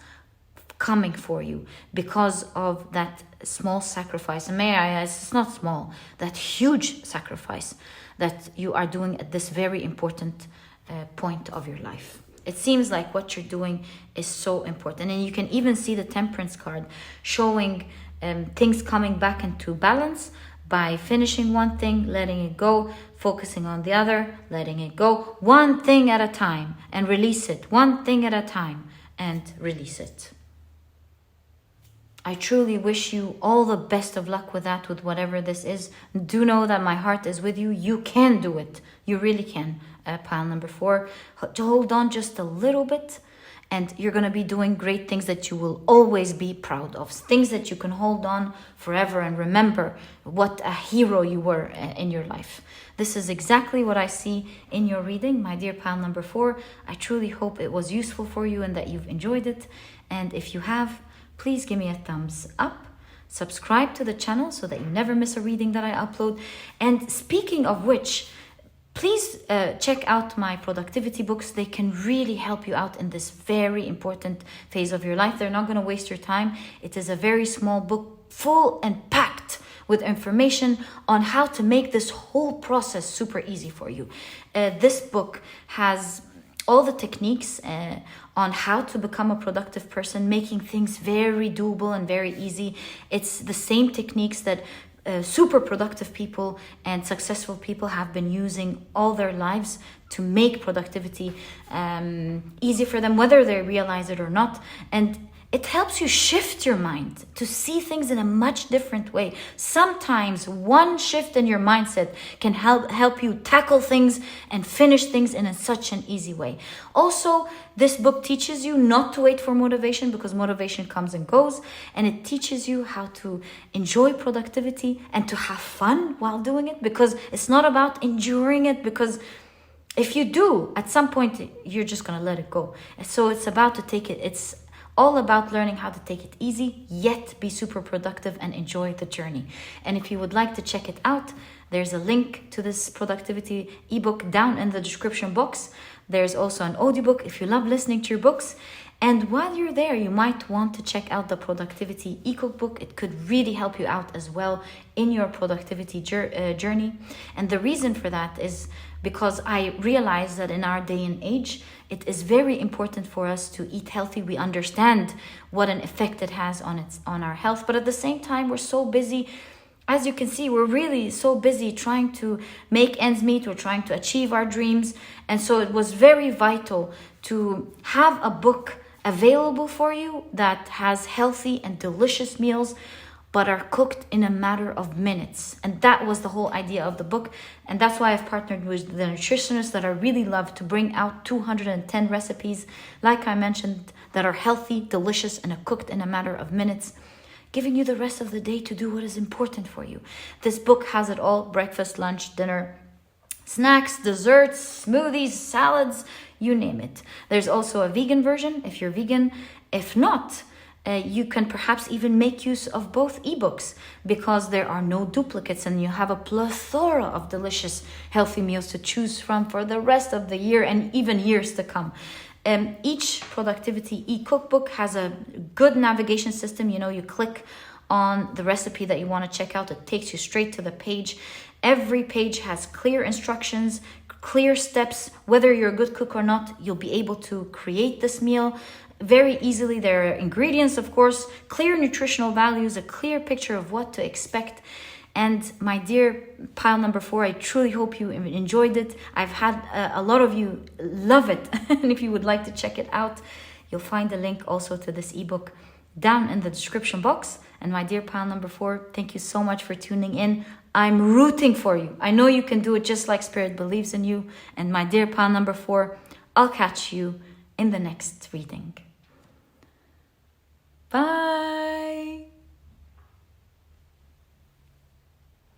coming for you because of that small sacrifice. And it's not small, that huge sacrifice that you are doing at this very important point of your life. It seems like what you're doing is so important. And you can even see the Temperance card showing things coming back into balance by finishing one thing, letting it go, focusing on the other, letting it go, one thing at a time, and release it. One thing at a time, and release it. I truly wish you all the best of luck with that, with whatever this is. Do know that my heart is with you. You can do it. You really can. Pile number 4. Hold on just a little bit, and you're going to be doing great things that you will always be proud of. Things that you can hold on forever and remember what a hero you were in your life. This is exactly what I see in your reading, my dear pile number 4. I truly hope it was useful for you and that you've enjoyed it. And if you have, please give me a thumbs up. Subscribe to the channel so that you never miss a reading that I upload. And speaking of which, please check out my productivity books. They can really help you out in this very important phase of your life. They're not going to waste your time. It is a very small book, full and packed with information on how to make this whole process super easy for you. This book has all the techniques on how to become a productive person, making things very doable and very easy. It's the same techniques that super productive people and successful people have been using all their lives to make productivity easy for them, whether they realize it or not. And it helps you shift your mind to see things in a much different way. Sometimes one shift in your mindset can help you tackle things and finish things in such an easy way. Also, this book teaches you not to wait for motivation, because motivation comes and goes, and it teaches you how to enjoy productivity and to have fun while doing it, because it's not about enduring it, because if you do, at some point, you're just going to let it go. And so it's about to take it. It's all about learning how to take it easy, yet be super productive and enjoy the journey. And if you would like to check it out, there's a link to this productivity ebook down in the description box. There's also an audiobook if you love listening to your books. And while you're there, you might want to check out the productivity e-cookbook. It could really help you out as well in your productivity journey. And the reason for that is because I realize that in our day and age, it is very important for us to eat healthy. We understand what an effect it has on our health. But at the same time, we're so busy. As you can see, we're really so busy trying to make ends meet. We're trying to achieve our dreams. And so it was very vital to have a book available for you that has healthy and delicious meals, but are cooked in a matter of minutes. And that was the whole idea of the book. And that's why I've partnered with the nutritionists that I really love to bring out 210 recipes, like I mentioned, that are healthy, delicious, and are cooked in a matter of minutes, giving you the rest of the day to do what is important for you. This book has it all: breakfast, lunch, dinner, snacks, desserts, smoothies, salads, you name it. There's also a vegan version if you're vegan. If not, you can perhaps even make use of both ebooks, because there are no duplicates and you have a plethora of delicious healthy meals to choose from for the rest of the year and even years to come. Each productivity e-cookbook has a good navigation system. You click on the recipe that you want to check out. It takes you straight to the page. Every page has clear instructions, clear steps. Whether you're a good cook or not, you'll be able to create this meal very easily. There are ingredients, of course, clear nutritional values, a clear picture of what to expect. And my dear pile number 4, I truly hope you enjoyed it. I've had a lot of you love it. And if you would like to check it out, you'll find the link also to this ebook down in the description box. And my dear pile number 4, thank you so much for tuning in. I'm rooting for you. I know you can do it just like Spirit believes in you. And my dear pile number 4, I'll catch you in the next reading. Bye.